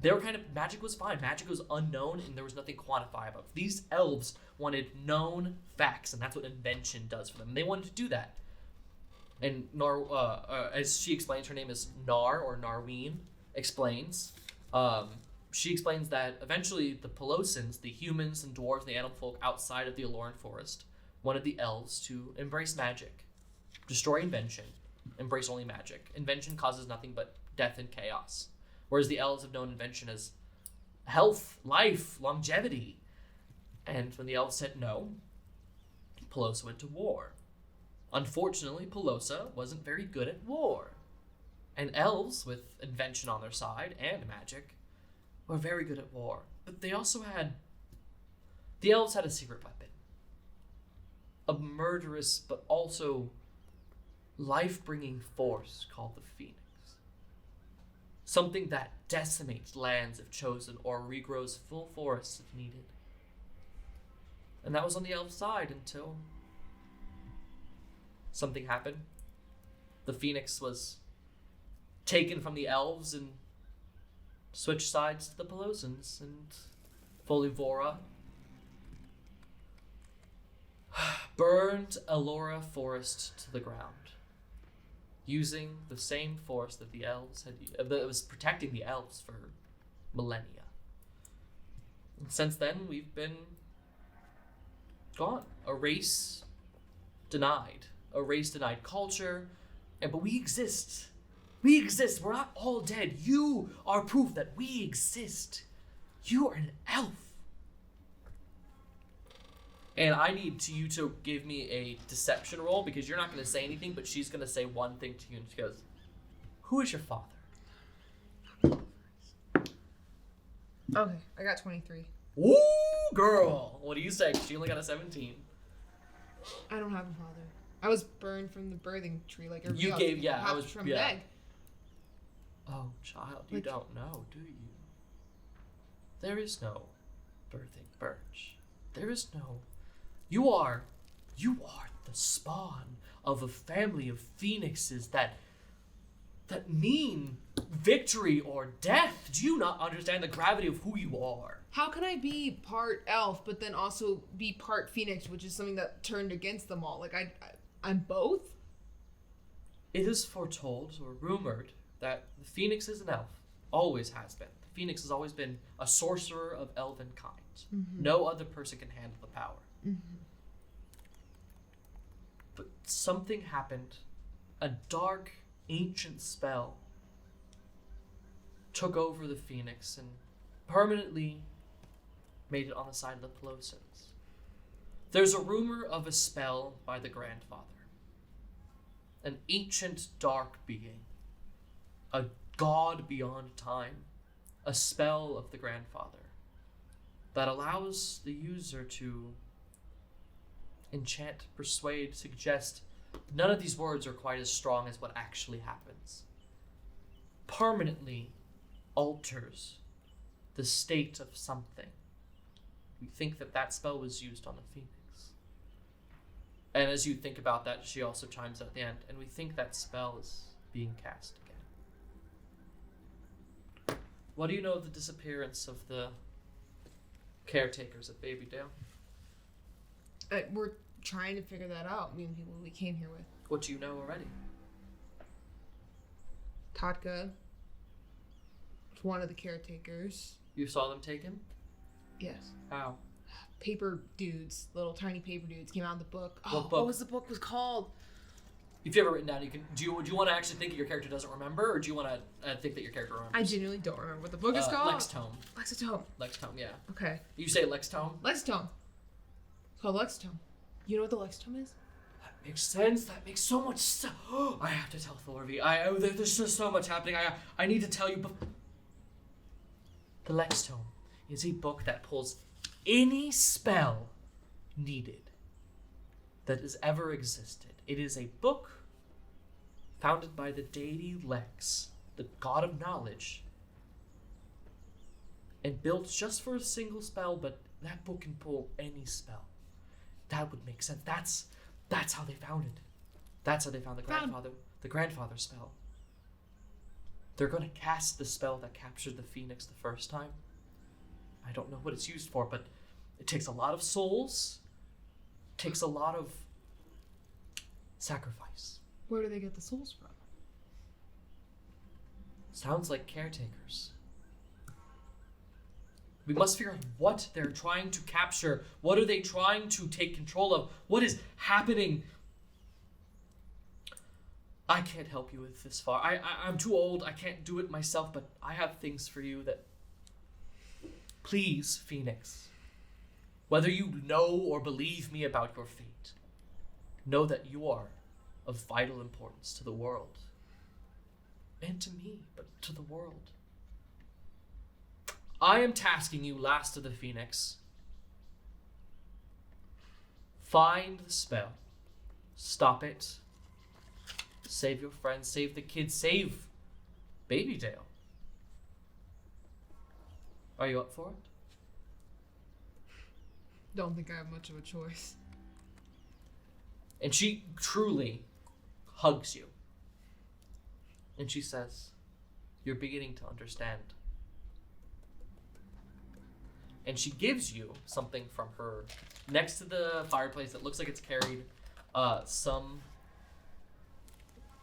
Their kind of magic was fine. Magic was unknown, and there was nothing quantifiable. These elves wanted known facts, and that's what invention does for them. And they wanted to do that. And as she explains, her name is Nar, or Narween, explains. She explains that eventually the Pelosans, the humans and dwarves and the animal folk outside of the Elloran forest, wanted the elves to embrace magic. Destroy invention. Embrace only magic. Invention causes nothing but death and chaos. Whereas the elves have known invention as health, life, longevity. And when the elves said no, Pelosa went to war. Unfortunately, Pelosa wasn't very good at war. And elves, with invention on their side and magic, were very good at war. But they also had... The elves had a secret weapon. A murderous, but also life-bringing force called the Phoenix. Something that decimates lands if chosen, or regrows full forests if needed. And that was on the elf side until something happened. The Phoenix was taken from the elves and switched sides to the Pelosans, and Folivora burned Ellora forest to the ground, using the same force that the elves that was protecting the elves for millennia. And since then, we've been gone. A race denied culture, but we exist. We exist. We're not all dead. You are proof that we exist. You are an elf. And I need you to give me a deception roll, because you're not going to say anything, but she's going to say one thing to you, and she goes, "Who is your father?" Okay, I got 23. Woo, girl! What do you say? She only got a 17. I don't have a father. I was burned from the birthing tree like everybody You else. gave, yeah, I Popped was, from yeah. the egg. Oh, child, you Like- don't know, do you? There is no birthing birch. There is no... You are You are the spawn of a family of phoenixes that mean victory or death. Do you not understand the gravity of who you are? How can I be part elf, but then also be part phoenix, which is something that turned against them all? Like, I'm both? It is foretold or rumored that the phoenix is an elf. Always has been. The phoenix has always been a sorcerer of elven kind. Mm-hmm. No other person can handle the power. Mm-hmm. But something happened. A dark, ancient spell took over the phoenix and permanently made it on the side of the Pelosans. There's a rumor of a spell by the grandfather. An ancient dark being. A god beyond time. A spell of the grandfather that allows the user to enchant, persuade, suggest. None of these words are quite as strong as what actually happens. Permanently alters the state of something. We think that spell was used on a phoenix. And as you think about that, she also chimes at the end, and we think that spell is being cast again. What do you know of the disappearance of the caretakers at BabyDale? We're trying to figure that out, me and people we came here with. What do you know already? Tatka was one of the caretakers. You saw them taken? Yes. How? Paper dudes, little tiny paper dudes came out in the book. What Oh, book? what was the book was called? If you have it written down, you can. Do you want to actually think that your character doesn't remember, or do you want to think that your character remembers? I genuinely don't remember what the book is called. Lextome. Lexitome. Lextome, yeah. Okay. You say Lextome? Lexitome. It's called Lexitome. You know what the Lexitome is? That makes sense. That makes so much sense. I have to tell Thorvey. There's just so much happening. I need to tell you. The Lextome is a book that pulls any spell needed that has ever existed. It is a book founded by the deity Lex, the god of knowledge, and built just for a single spell, but that book can pull any spell. That would make sense. That's how they found it. That's how they found the grandfather spell. They're going to cast the spell that captured the phoenix the first time. I don't know what it's used for, but it takes a lot of souls. Takes a lot of sacrifice. Where do they get the souls from? Sounds like caretakers. We must figure out what they're trying to capture. What are they trying to take control of? What is happening? I can't help you with this far. I'm too old. I can't do it myself, but I have things for you that... Please, Phoenix. Whether you know or believe me about your fate, know that you are of vital importance to the world. And to me, but to the world. I am tasking you, last of the Phoenix. Find the spell. Stop it. Save your friends, save the kids, save BabyDale. Are you up for it? Don't think I have much of a choice. And she truly hugs you. And she says, you're beginning to understand. And she gives you something from her next to the fireplace that looks like it's carried some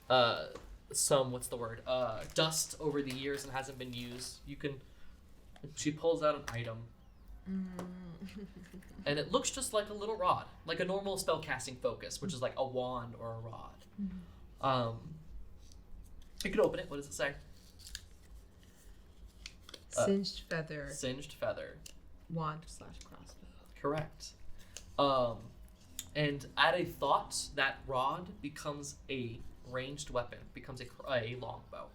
what's the word? Dust over the years and hasn't been used. She pulls out an item. And it looks just like a little rod, like a normal spellcasting focus, which is like a wand or a rod. You can open it. What does it say? Singed feather. Singed feather. Wand/crossbow. Correct. And at a thought, that rod becomes a ranged weapon, becomes a longbow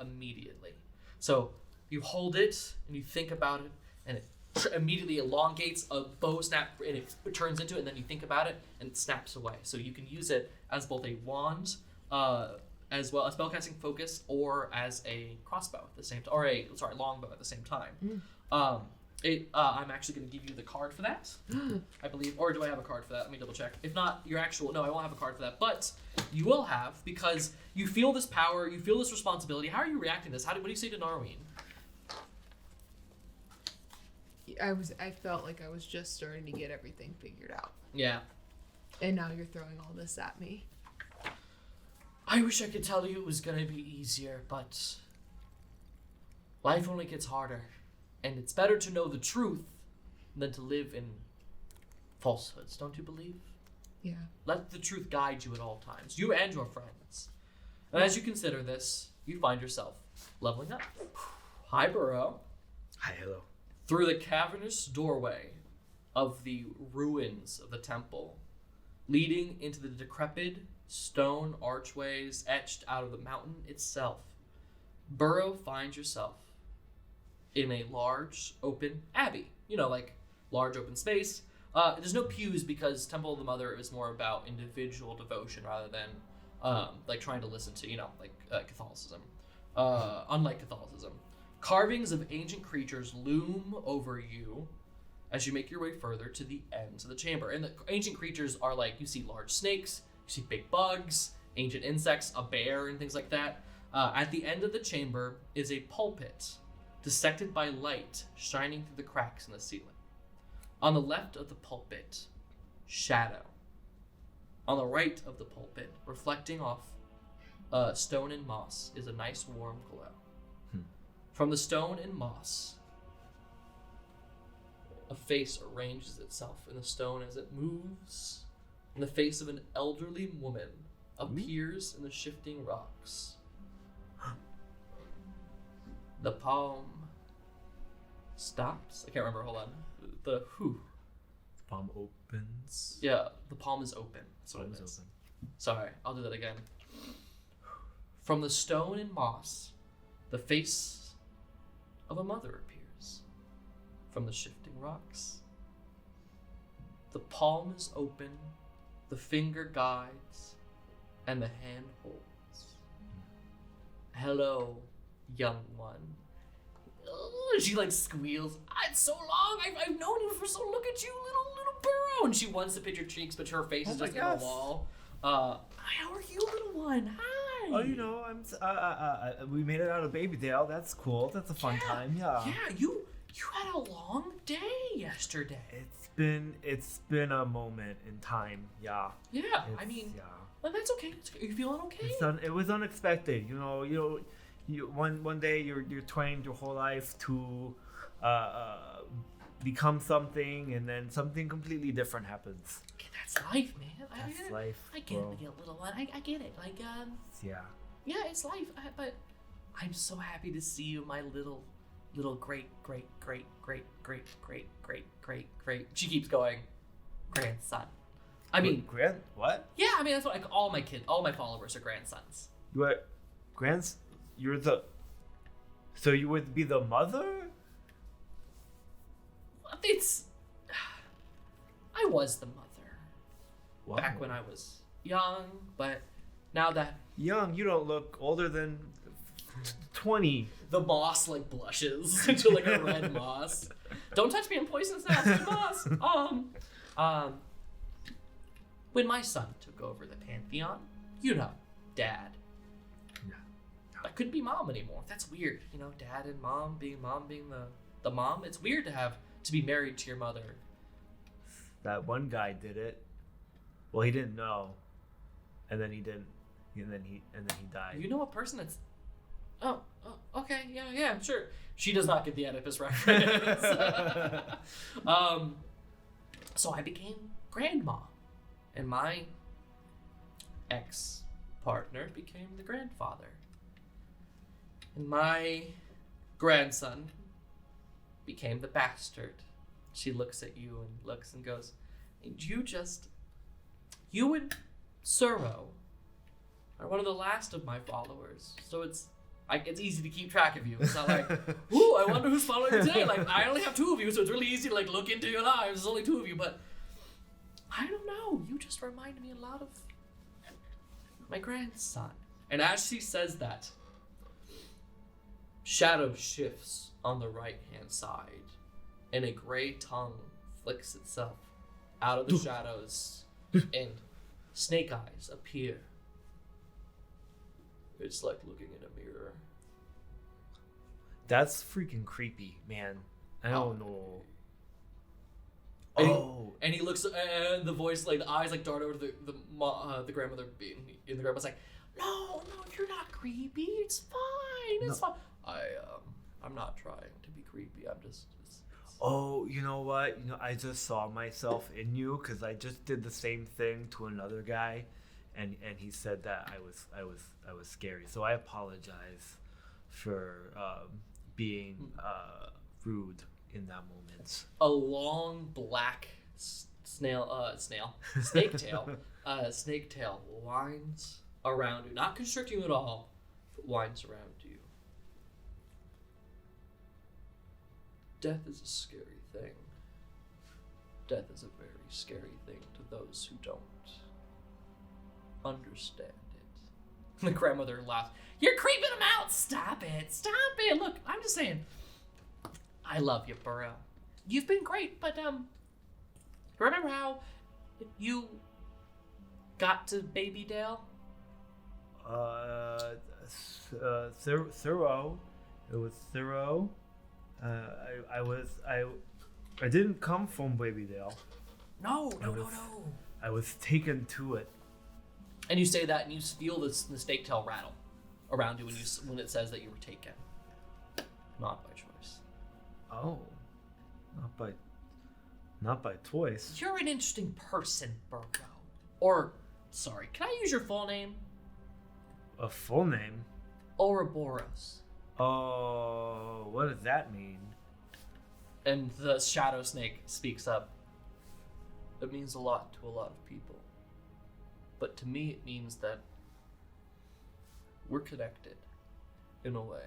immediately. So you hold it and you think about it, and it immediately elongates, a bow snap, and it turns into it, and then you think about it, and it snaps away. So you can use it as both a wand, as well as spellcasting focus, or as a crossbow at the same time, or longbow at the same time. I'm actually going to give you the card for that, I believe. Or do I have a card for that? Let me double check. If not, your actual... No, I won't have a card for that. But you will have, because you feel this power, you feel this responsibility. How are you reacting to this? What do you say to Narween? I felt like I was just starting to get everything figured out. Yeah. And now you're throwing all this at me. I wish I could tell you it was going to be easier, but... life only gets harder. And it's better to know the truth than to live in falsehoods, don't you believe? Yeah. Let the truth guide you at all times, you and your friends. And as you consider this, you find yourself leveling up. Hi, Burrow. Hi, hello. Through the cavernous doorway of the ruins of the temple, leading into the decrepit stone archways etched out of the mountain itself, Burrow finds yourself in a large open abbey. You know, like large open space. There's no pews because Temple of the Mother is more about individual devotion rather than like trying to listen to, Catholicism. Unlike Catholicism. Carvings of ancient creatures loom over you as you make your way further to the ends of the chamber. And the ancient creatures are like, you see large snakes, you see big bugs, ancient insects, a bear, and things like that. At the end of the chamber is a pulpit, dissected by light shining through the cracks in the ceiling. On the left of the pulpit, shadow. On the right of the pulpit, reflecting off stone and moss, is a nice warm glow. From the stone and moss, a face arranges itself in the stone as it moves, and the face of an elderly woman appears in the shifting rocks. The palm stops. I can't remember. Hold on. The who? The palm opens. Yeah, the palm is open. That's what it is. Open. Sorry, I'll do that again. From the stone and moss, the face of a mother appears. From the shifting rocks, the palm is open, the finger guides, and the hand holds. Hello, young one. Oh, she like squeals. It's so long. I've known you for so. Look at you, little Burrow. And she wants to pinch her cheeks, but her face is just in the wall. How are you, little one? Hi. Oh, we made it out of BabyDale. That's cool. That's a fun time. Yeah. Yeah, you had a long day yesterday. It's been a moment in time. Yeah. Yeah. Yeah. Well, that's okay. Are you feeling okay? It was unexpected. One day you're trained your whole life to become something, and then something completely different happens. Okay, that's life, man. That's life. I get it, little one. I get it. Like, yeah. Yeah, it's life. But I'm so happy to see you, my little great. She keeps going, grandson. I mean, what? Yeah, I mean that's what all my followers are grandsons. So you would be the mother? I was the mother. Wow. Back when I was young, but now that... Young? You don't look older than 20. The moss like blushes into like a red moss. Don't touch me, I'm poisonous now, it's moss. When my son took over the Pantheon, Dad. I couldn't be mom anymore. That's weird. Dad and mom being the mom. It's weird to be married to your mother. That one guy did it. Well, he didn't know, and then he didn't, and then he died. You know a person that's... Oh, okay, yeah, I'm sure. She does not get the Oedipus reference. So I became grandma, and my ex-partner became the grandfather. And my grandson became the bastard. She looks at you and looks and goes, and you and Suro are one of the last of my followers. So it's easy to keep track of you. It's not like, ooh, I wonder who's following you today. Like, I only have 2 of you, so it's really easy to look into your lives. There's only 2 of you, but I don't know. You just remind me a lot of my grandson. And as she says that, shadow shifts on the right-hand side, and a gray tongue flicks itself out of the shadows, and snake eyes appear. It's like looking in a mirror. That's freaking creepy, man. I don't know. And he looks, and the voice, like the eyes, like dart over to the grandmother being, and the grandma's like, no, you're not creepy. It's fine. It's fine. I'm not trying to be creepy. I'm just. Oh, you know what? I just saw myself in you because I just did the same thing to another guy, and he said that I was scary. So I apologize for being rude in that moment. A long black snake tail winds around you, not constricting you at all, but winds around you. Death is a scary thing. Death is a very scary thing to those who don't understand it. The grandmother laughs. You're creeping him out! Stop it! Stop it! Look, I'm just saying. I love you, Burrow. You've been great, but remember how you got to BabyDale? Thorough. It was thorough. I didn't come from BabyDale. No. I was taken to it. And you say that, and you feel the snake tail rattle around you when it says that you were taken. Not by choice. Oh, not by choice. You're an interesting person, Burrow. Or, sorry, can I use your full name? A full name? Ouroboros. Oh, what does that mean? And the shadow snake speaks up. It means a lot to a lot of people. But to me, it means that we're connected in a way.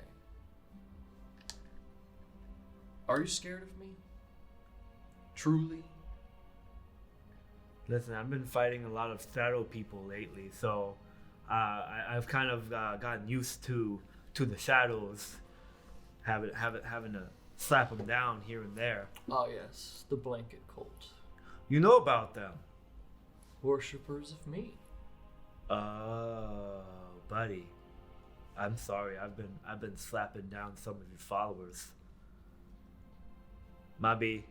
Are you scared of me? Truly? Listen, I've been fighting a lot of shadow people lately, so I've kind of gotten used to the shadows, having to slap them down here and there. Oh yes, the blanket cult. You know about them? Worshippers of me. Buddy, I'm sorry. I've been slapping down some of your followers. My B.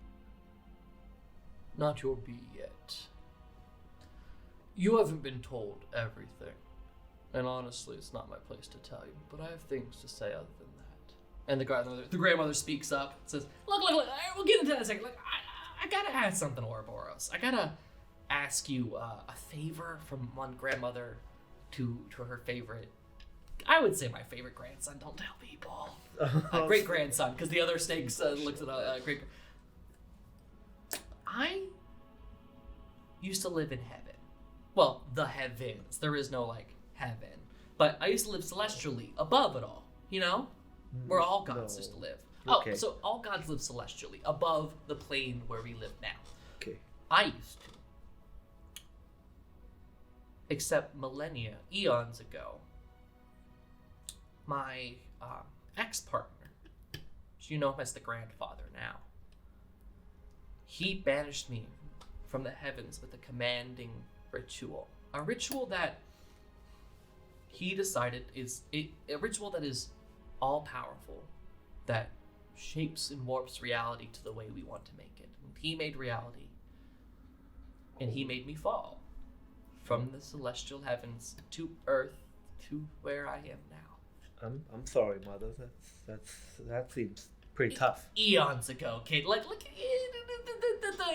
Not your B yet. You haven't been told everything. And honestly, it's not my place to tell you, but I have things to say other than that. And the grandmother speaks up and says, Look, we'll get into that in a second. Look, I gotta ask something, Ouroboros. I gotta ask you a favor from one grandmother to her favorite, I would say my favorite grandson. Don't tell people. Great grandson, because the other snakes looks at a great. I used to live in heaven. Well, the heavens. There is no heaven, but I used to live celestially above it all. You know, where all gods used to live. Okay. Oh, so all gods live celestially above the plane where we live now. Okay. I used to. Except millennia, eons ago, my ex-partner, you know him as the grandfather now, he banished me from the heavens with a commanding ritual. A ritual that he decided is a ritual that is all-powerful, that shapes and warps reality to the way we want to make it. And he made reality, and he made me fall from the celestial heavens to earth to where I am now. I'm sorry, Mother. That seems pretty tough. Eons ago, kid.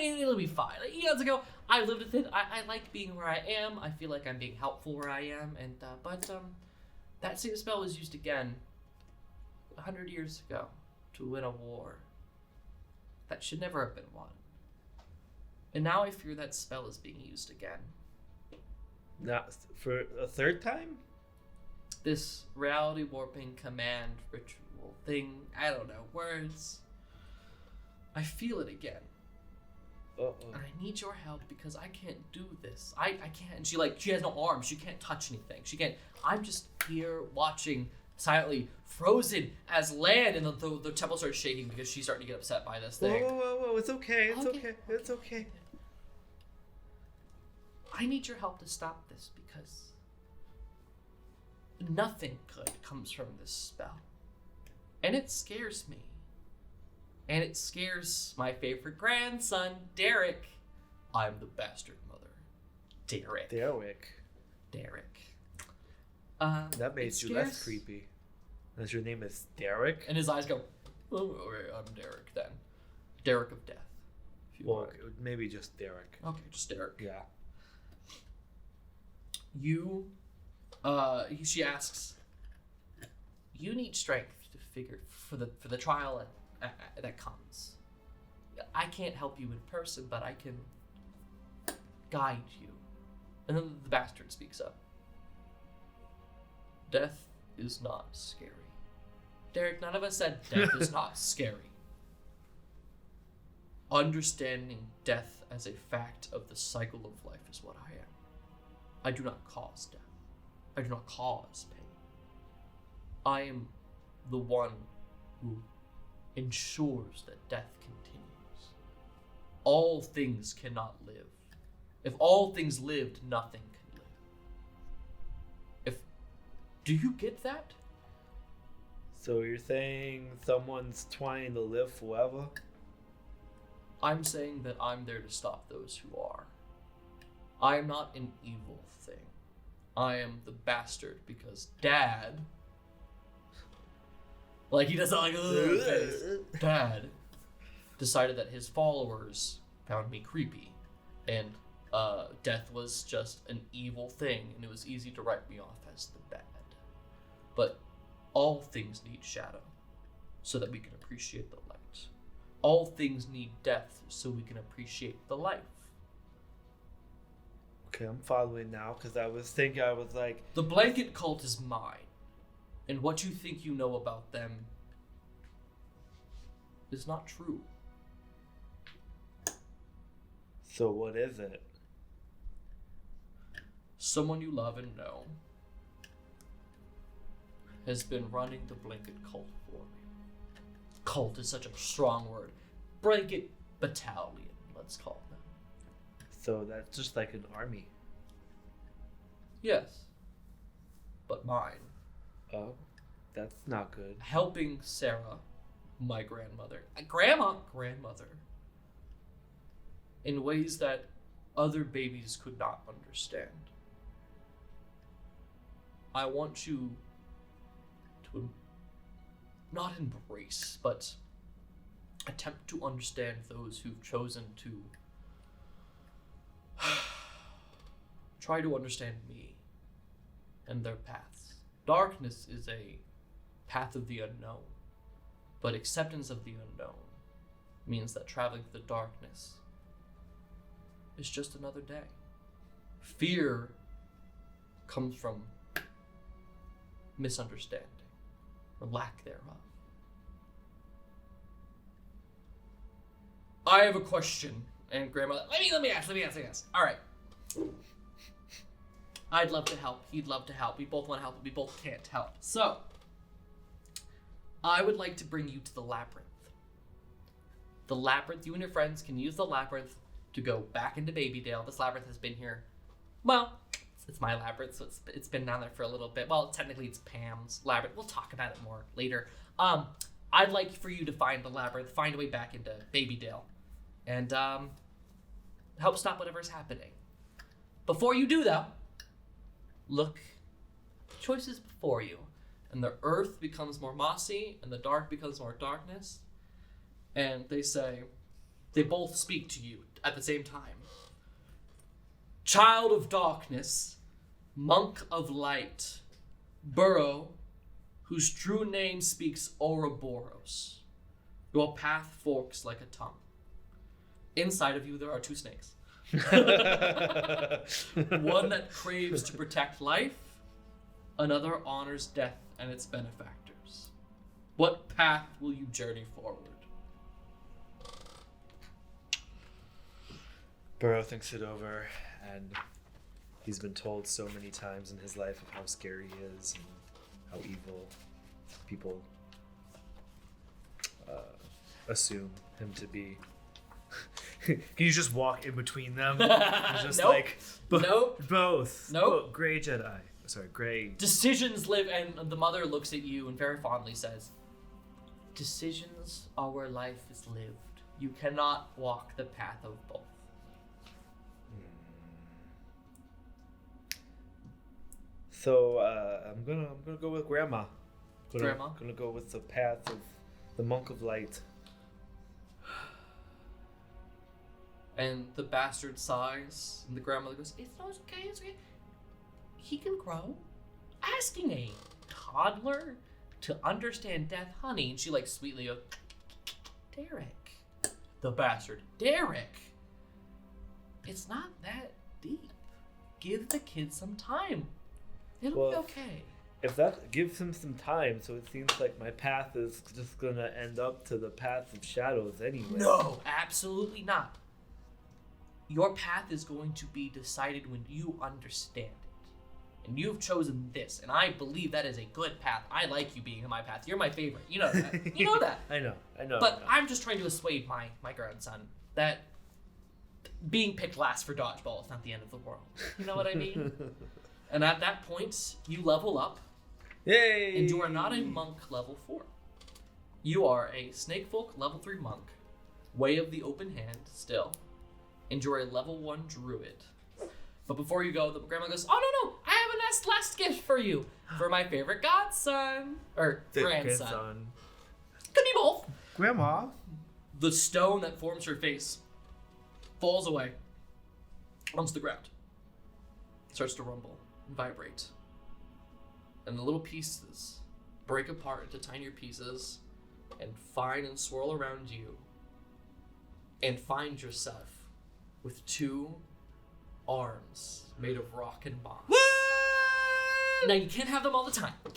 It'll be fine. Eons ago, I lived with it. I like being where I am. I feel like I'm being helpful where I am. And but that same spell was used again 100 years ago to win a war that should never have been won. And now I fear that spell is being used again. Not for a third time? This reality warping command ritual thing, I don't know, words. I feel it again. Uh-oh. And I need your help because I can't do this. I can't. And she has no arms. She can't touch anything. She can't. I'm just here watching silently frozen as land, and the temple starts shaking because she's starting to get upset by this thing. Whoa, it's okay, it's okay. I need your help to stop this because nothing good comes from this spell. And it scares me. And it scares my favorite grandson, Derek. I'm the bastard mother. Derek. That makes you less creepy. As your name is Derek? And his eyes go, oh, okay, I'm Derek then. Derek of Death. Well, maybe just Derek. Okay, just Derek. Yeah. She asks, you need strength to figure for the trial that comes. I can't help you in person, but I can guide you. And then the bastard speaks up. Death is not scary. Derek, none of us said death is not scary. Understanding death as a fact of the cycle of life is what I am. I do not cause death. I do not cause pain. I am the one who ensures that death continues. All things cannot live. If all things lived, nothing can live. Do you get that? So you're saying someone's trying to live forever? I'm saying that I'm there to stop those who are. I am not an evil thing. I am the bastard because Dad... Like, he does that like, ugh, face. Dad decided that his followers found me creepy. And death was just an evil thing, and it was easy to write me off as the bad. But all things need shadow, so that we can appreciate the light. All things need death, so we can appreciate the life. Okay, I'm following now, because I was thinking, I was like... The blanket cult is mine, and what you think you know about them is not true. So what is it? Someone you love and know has been running the blanket cult for me. Cult is such a strong word. Blanket battalion, let's call them. So that's just like an army. Yes. But mine. Oh, that's not good. Helping Sarah, my grandmother, grandmother, in ways that other babies could not understand. I want you to not embrace, but attempt to understand those who've chosen to try to understand me and their paths. Darkness is a path of the unknown, but acceptance of the unknown means that traveling through the darkness is just another day. Fear comes from misunderstanding or lack thereof. I have a question, and Grandma, let me ask. All right. I'd love to help. He'd love to help. We both want to help, but we both can't help. So, I would like to bring you to the labyrinth. The labyrinth, you and your friends can use the labyrinth to go back into BabyDale. This labyrinth has been here. Well, it's my labyrinth, so it's been down there for a little bit. Well, technically it's Pam's labyrinth. We'll talk about it more later. I'd like for you to find the labyrinth, find a way back into BabyDale, and help stop whatever's happening. Before you do, though, look, choices before you, and the earth becomes more mossy, and the dark becomes more darkness, and they both speak to you at the same time. Child of darkness, monk of light, Burrow, whose true name speaks Ouroboros. Your path forks like a tongue. Inside of you there are two snakes. One that craves to protect life, another honors death and its benefactors. What path will you journey forward? Burrow thinks it over, and he's been told so many times in his life of how scary he is and how evil. people assume him to be. Can you just walk in between them? It's just Nope. like Nope. both. Nope. Gray Jedi. Sorry, gray. Decisions live, and the mother looks at you and very fondly says, decisions are where life is lived. You cannot walk the path of both. So I'm gonna go with Grandma. Grandma? Gonna go with the path of the Monk of Light. And the bastard sighs, and the grandmother goes, it's okay, it's okay. He can grow. Asking a toddler to understand death, honey. And she like sweetly goes, Derek. The bastard. Derek. It's not that deep. Give the kid some time. It'll be okay. If that gives him some time, so it seems like my path is just gonna end up to the path of shadows anyway. No, absolutely not. Your path is going to be decided when you understand it. And you've chosen this, and I believe that is a good path. I like you being in my path. You're my favorite. You know that. You know that. I know. But I'm just trying to assuage my grandson that being picked last for dodgeball is not the end of the world. You know what I mean? And at that point, you level up. Yay! And you are not a monk level 4. You are a snakefolk level 3 monk. Way of the open hand still. And you're a level 1 druid. But before you go, the grandma goes, oh no, I have a nice last gift for you. For my favorite godson. Or grandson. Could be both. Grandma? The stone that forms her face falls away onto the ground. Starts to rumble and vibrate. And the little pieces break apart into tinier pieces and find and swirl around you. And find yourself with 2 arms made of rock and moss. Now you can't have them all the time. But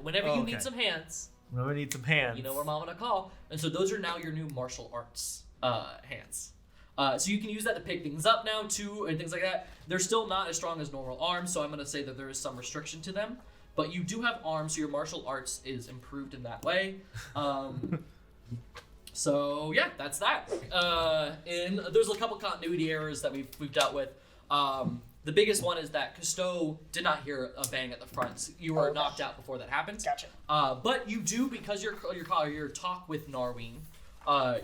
whenever you need some hands, Whenever I need some hands. you know where mama to call. And so those are now your new martial arts hands. So you can use that to pick things up now too, and things like that. They're still not as strong as normal arms, so I'm going to say that there is some restriction to them. But you do have arms, so your martial arts is improved in that way. So yeah, that's that. And there's a couple continuity errors that we've dealt with. The biggest one is that Cousteau did not hear a bang at the front. You were knocked out before that happened. Gotcha. But you do, because your talk with Narween,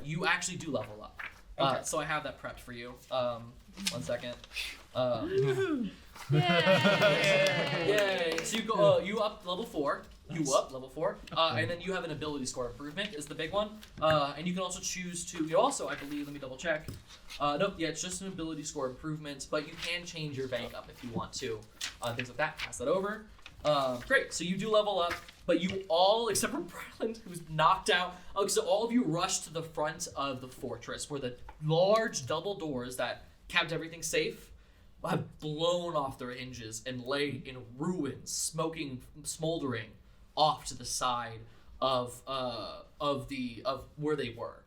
you actually do level up. Okay. So I have that prepped for you. 1 second. Yay! So you go. You up level 4. You up level 4. And then you have an ability score improvement is the big one. And you can also choose to. You also, I believe. Let me double check. Nope. Yeah, it's just an ability score improvement, but you can change your bank up if you want to. Things like that. Pass that over. Great. So you do level up, but you all, except for Briland, who's knocked out. So all of you rush to the front of the fortress, where the large double doors that kept everything safe have blown off their hinges and lay in ruins, smoldering off to the side of where they were.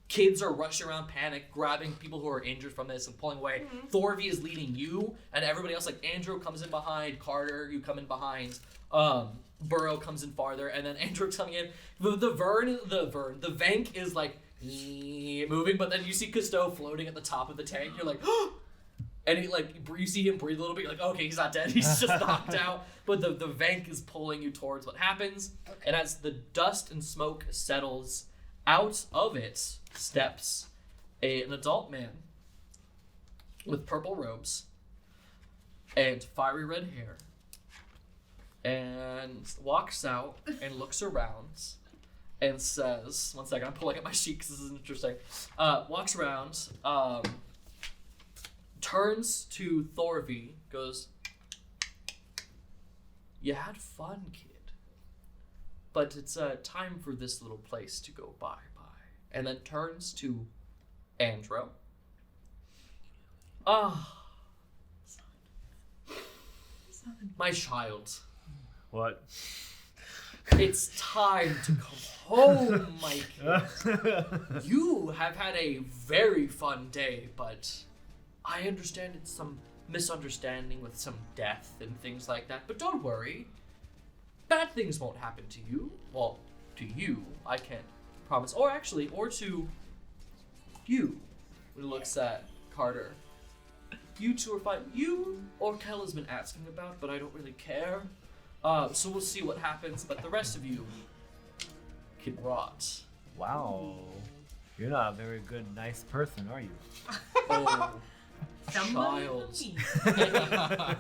Kids are rushing around, panic, grabbing people who are injured from this and pulling away. Thorvey is leading you, and everybody else, like Andro comes in behind, Karder, you come in behind, Burrow comes in farther, and then Andro's coming in. The Vank is like moving, but then you see Cousteau floating at the top of the tank. You're like, and he you see him breathe a little bit. You're like, okay, he's not dead. He's just knocked out. But the Vank is pulling you towards what happens. Okay. And as the dust and smoke settles, out of it steps an adult man with purple robes and fiery red hair, and walks out and looks around and says, 1 second, I'm pulling up my sheet because this is interesting. Walks around, turns to Thorvey, goes, you had fun, kid. But it's time for this little place to go bye-bye. And then turns to Andro. My child. What? It's time to come home, my kid. You have had a very fun day, but I understand it's some misunderstanding with some death and things like that. But don't worry. bad things won't happen to you. Well, to you, I can't promise. Or to you. When he looks at Karder. You two are fine. You or Kel has been asking about, but I don't really care. So we'll see what happens, but the rest of you can rot. Wow. You're not a very good, nice person, are you? Oh, Somebody child.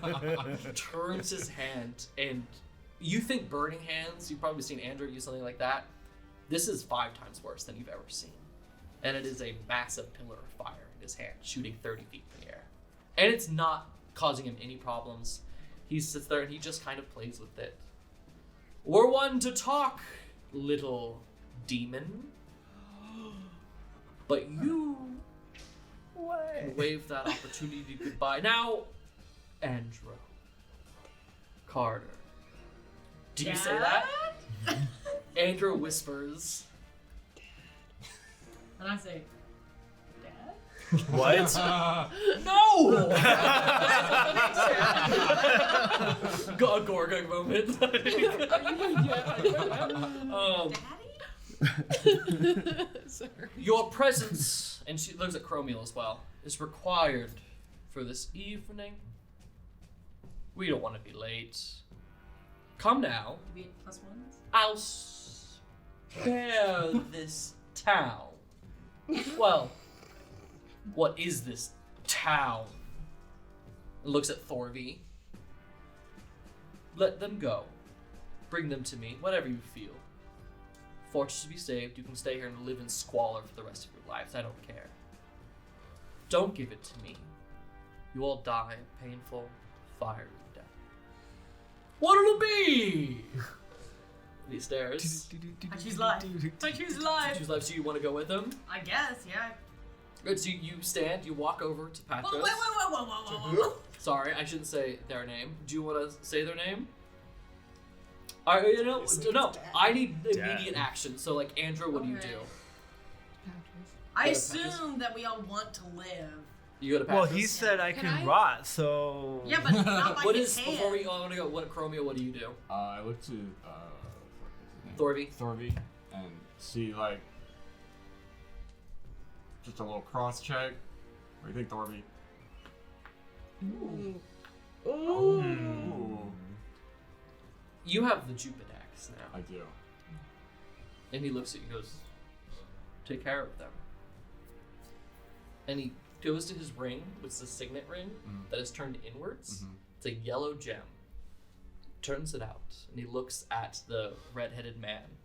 help me. Turns his hand, and you think burning hands, you've probably seen Andro use something like that. This is 5 times worse than you've ever seen. And it is a massive pillar of fire in his hand, shooting 30 feet in the air. And it's not causing him any problems. He sits there and he just kind of plays with it. We're one to talk, little demon. But you can wave that opportunity goodbye. Now, Andro. Karder. Do you say that? Andro whispers. And I say, Dad? What? No! Got a Gorgug moment. Daddy? Sorry. Your presence, and she looks at Chromeal as well, is required for this evening. We don't want to be late. Come now. Do we get +1s? I'll spare this town. Well, what is this town? Looks at Thorby. Let them go. Bring them to me, whatever you feel. Fortress to be saved, you can stay here and live in squalor for the rest of your lives. I don't care. Don't give it to me. You all die a painful, fiery death. What'll it be? And he stares. I choose life. I choose life. Choose life, so you want to go with him? I guess, yeah. Good, so you stand, you walk over to Patros. Whoa. Sorry, I shouldn't say their name. Do you want to say their name? No, I need immediate action. So, like, Andro, what do you do? I assume that we all want to live. You go to Patros? Well, he said I Can can I- rot, so... Yeah, but not like What his is, hand. before we, I want to go, Chromeo, what do you do? I look to Thorby? Thorby and see like just a little cross check. What do you think, Thorby? Ooh. You have the Jupidax now. I do. And he looks at you and goes, take care of them. And he goes to his ring, which is a signet ring that is turned inwards. It's a yellow gem. Turns it out, and he looks at the red-headed man.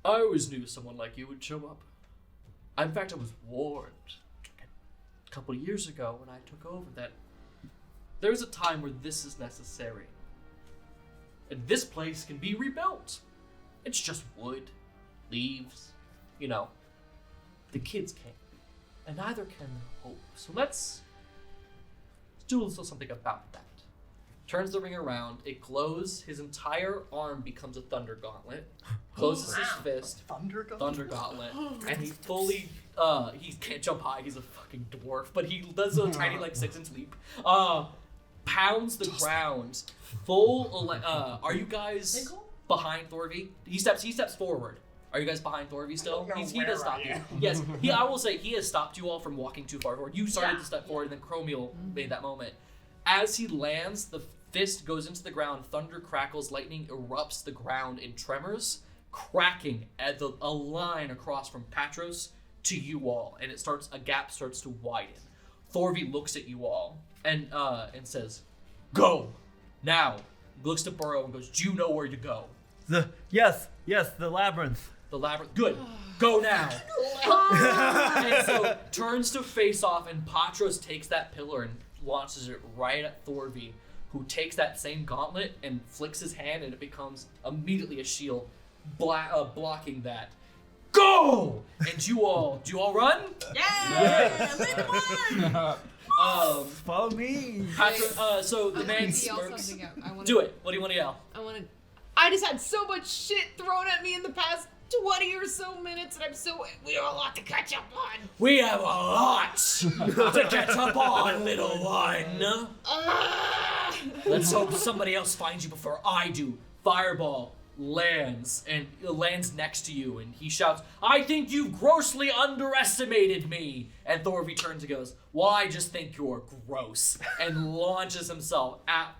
I always knew someone like you would show up. In fact, I was warned a couple of years ago when I took over that there's a time where this is necessary. And this place can be rebuilt. It's just wood, leaves, you know. The kids can't, and neither can hope. So let's do a little something about that. Turns the ring around, it glows, his entire arm becomes a thunder gauntlet, closes his fist, thunder gauntlet, and he fully, he can't jump high, he's a fucking dwarf, but he does a tiny, like, 6-inch leap, pounds the ground, are you guys behind Thorby? He steps forward. Are you guys behind Thorby still? He does stop you. Yes, I will say, he has stopped you all from walking too far forward. You started to step forward, and then Chromeal made that moment. As he lands, the fist goes into the ground, thunder crackles, lightning erupts the ground in tremors, cracking at a line across from Patros to you all, and a gap starts to widen. Thorby looks at you all and says, "Go now." Looks to Burrow and goes, "Do you know where to go?" Yes, the labyrinth. The labyrinth. Good. Go now. And so turns to face off, and Patros takes that pillar and launches it right at Thorby, who takes that same gauntlet and flicks his hand, and it becomes immediately a shield, blocking that. Go! And do you all run? Yeah! Follow me. So the man yell smirks. something out. I wanna, Do it. What do you want to yell? I just had so much shit thrown at me in the past 20 or so minutes, and we have a lot to catch up on. We have a lot to catch up on, little one. Let's hope somebody else finds you before I do. Fireball lands next to you, and he shouts, "I think you've grossly underestimated me." And Thorby turns and goes, "Well, I just think you're gross," and launches himself at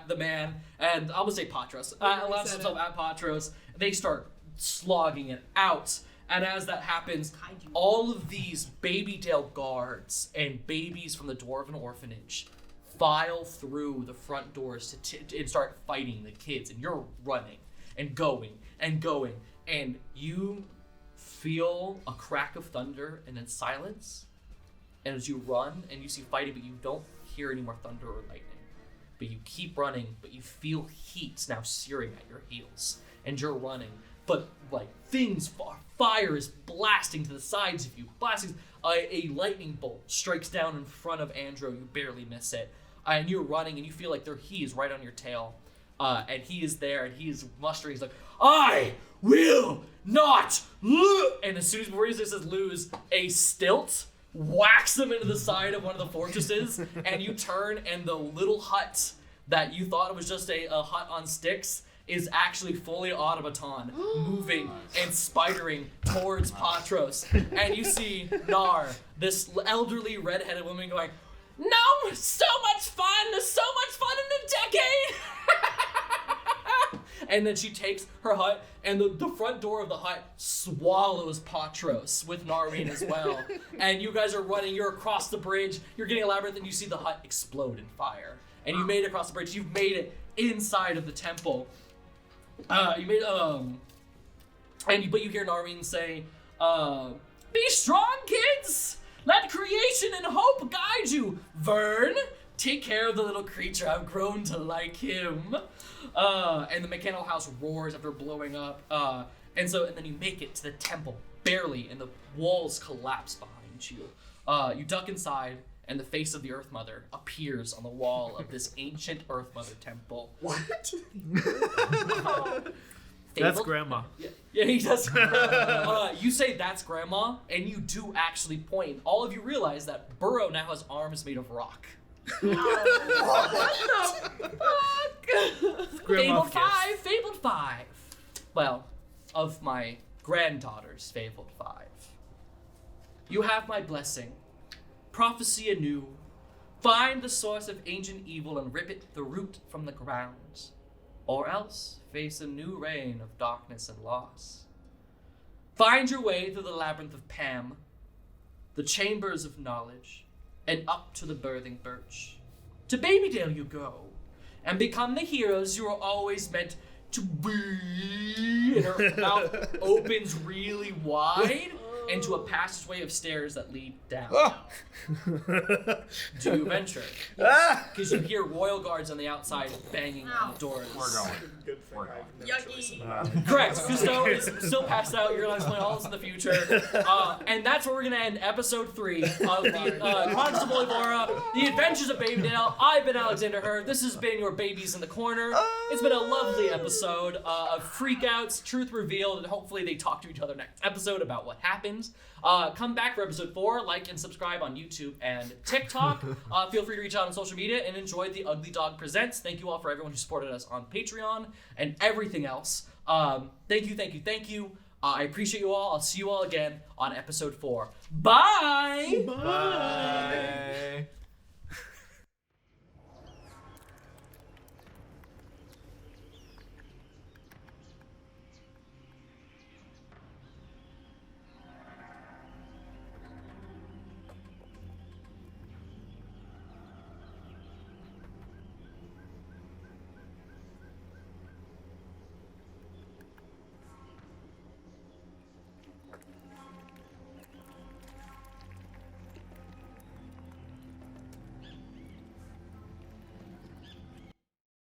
the man, and I'm gonna say Patros. Launches himself at Patros. They start slogging it out, and as that happens, all of these BabyDale guards and babies from the Dwarven orphanage file through the front doors and start fighting the kids, and you're running and going and going, and you feel a crack of thunder and then silence, and as you run and you see fighting, but you don't hear any more thunder or lightning, but you keep running, but you feel heat now searing at your heels, and you're running, but like fire is blasting to the sides of you, a lightning bolt strikes down in front of Andro, you barely miss it, and you're running and you feel like he is right on your tail, and he is there and he is mustering, he's like, "I will not lose," and as soon as before he says lose, a stilt whacks him into the side of one of the fortresses, and you turn and the little hut that you thought was just a hut on sticks is actually fully automaton, moving and spidering towards Patros. And you see Nar, this elderly redheaded woman, going, "No, so much fun in a decade!" And then she takes her hut, and the front door of the hut swallows Patros with Narween as well. And you guys are running, you're across the bridge, you're getting a labyrinth, and you see the hut explode in fire. And you made it across the bridge, you've made it inside of the temple. But you hear Narween say, "Be strong, kids! Let creation and hope guide you! Vern, take care of the little creature. I've grown to like him." And the mechanical house roars after blowing up. And then you make it to the temple, barely, and the walls collapse behind you. You duck inside, and the face of the Earth Mother appears on the wall of this ancient Earth Mother temple. What? That's Grandma. Yeah, he does. You say that's Grandma, and you do actually point. And all of you realize that Burrow now has arms made of rock. Fabled 5. Well, of my granddaughter's Fabled 5. You have my blessing. Prophecy anew. Find the source of ancient evil and rip it the root from the ground. Or else face a new reign of darkness and loss. Find your way through the labyrinth of Pam, the chambers of knowledge, and up to the birthing birch. To BabyDale you go, and become the heroes you were always meant to be. And her mouth opens really wide into a passageway of stairs that lead down. Do you venture? Because you hear royal guards on the outside banging on the doors. We're going. Good thing I have no choice in Yucky. that. Correct. Cousteau is still passed out. You're going to explain all this in the future. And that's where we're going to end episode 3 of the Chronicles of Folivora, The Adventures of BabyDale. I've been Alexander Hehr. This has been your Babies in the Corner. It's been a lovely episode of freakouts, truth revealed, and hopefully they talk to each other next episode about what happened. Come back for episode 4, like and subscribe on YouTube and TikTok. Feel free to reach out on social media and enjoy The Ugly Dog Presents. Thank you all for everyone who supported us on Patreon and everything else. Thank you. I appreciate you all. I'll see you all again on episode 4. Bye! Bye.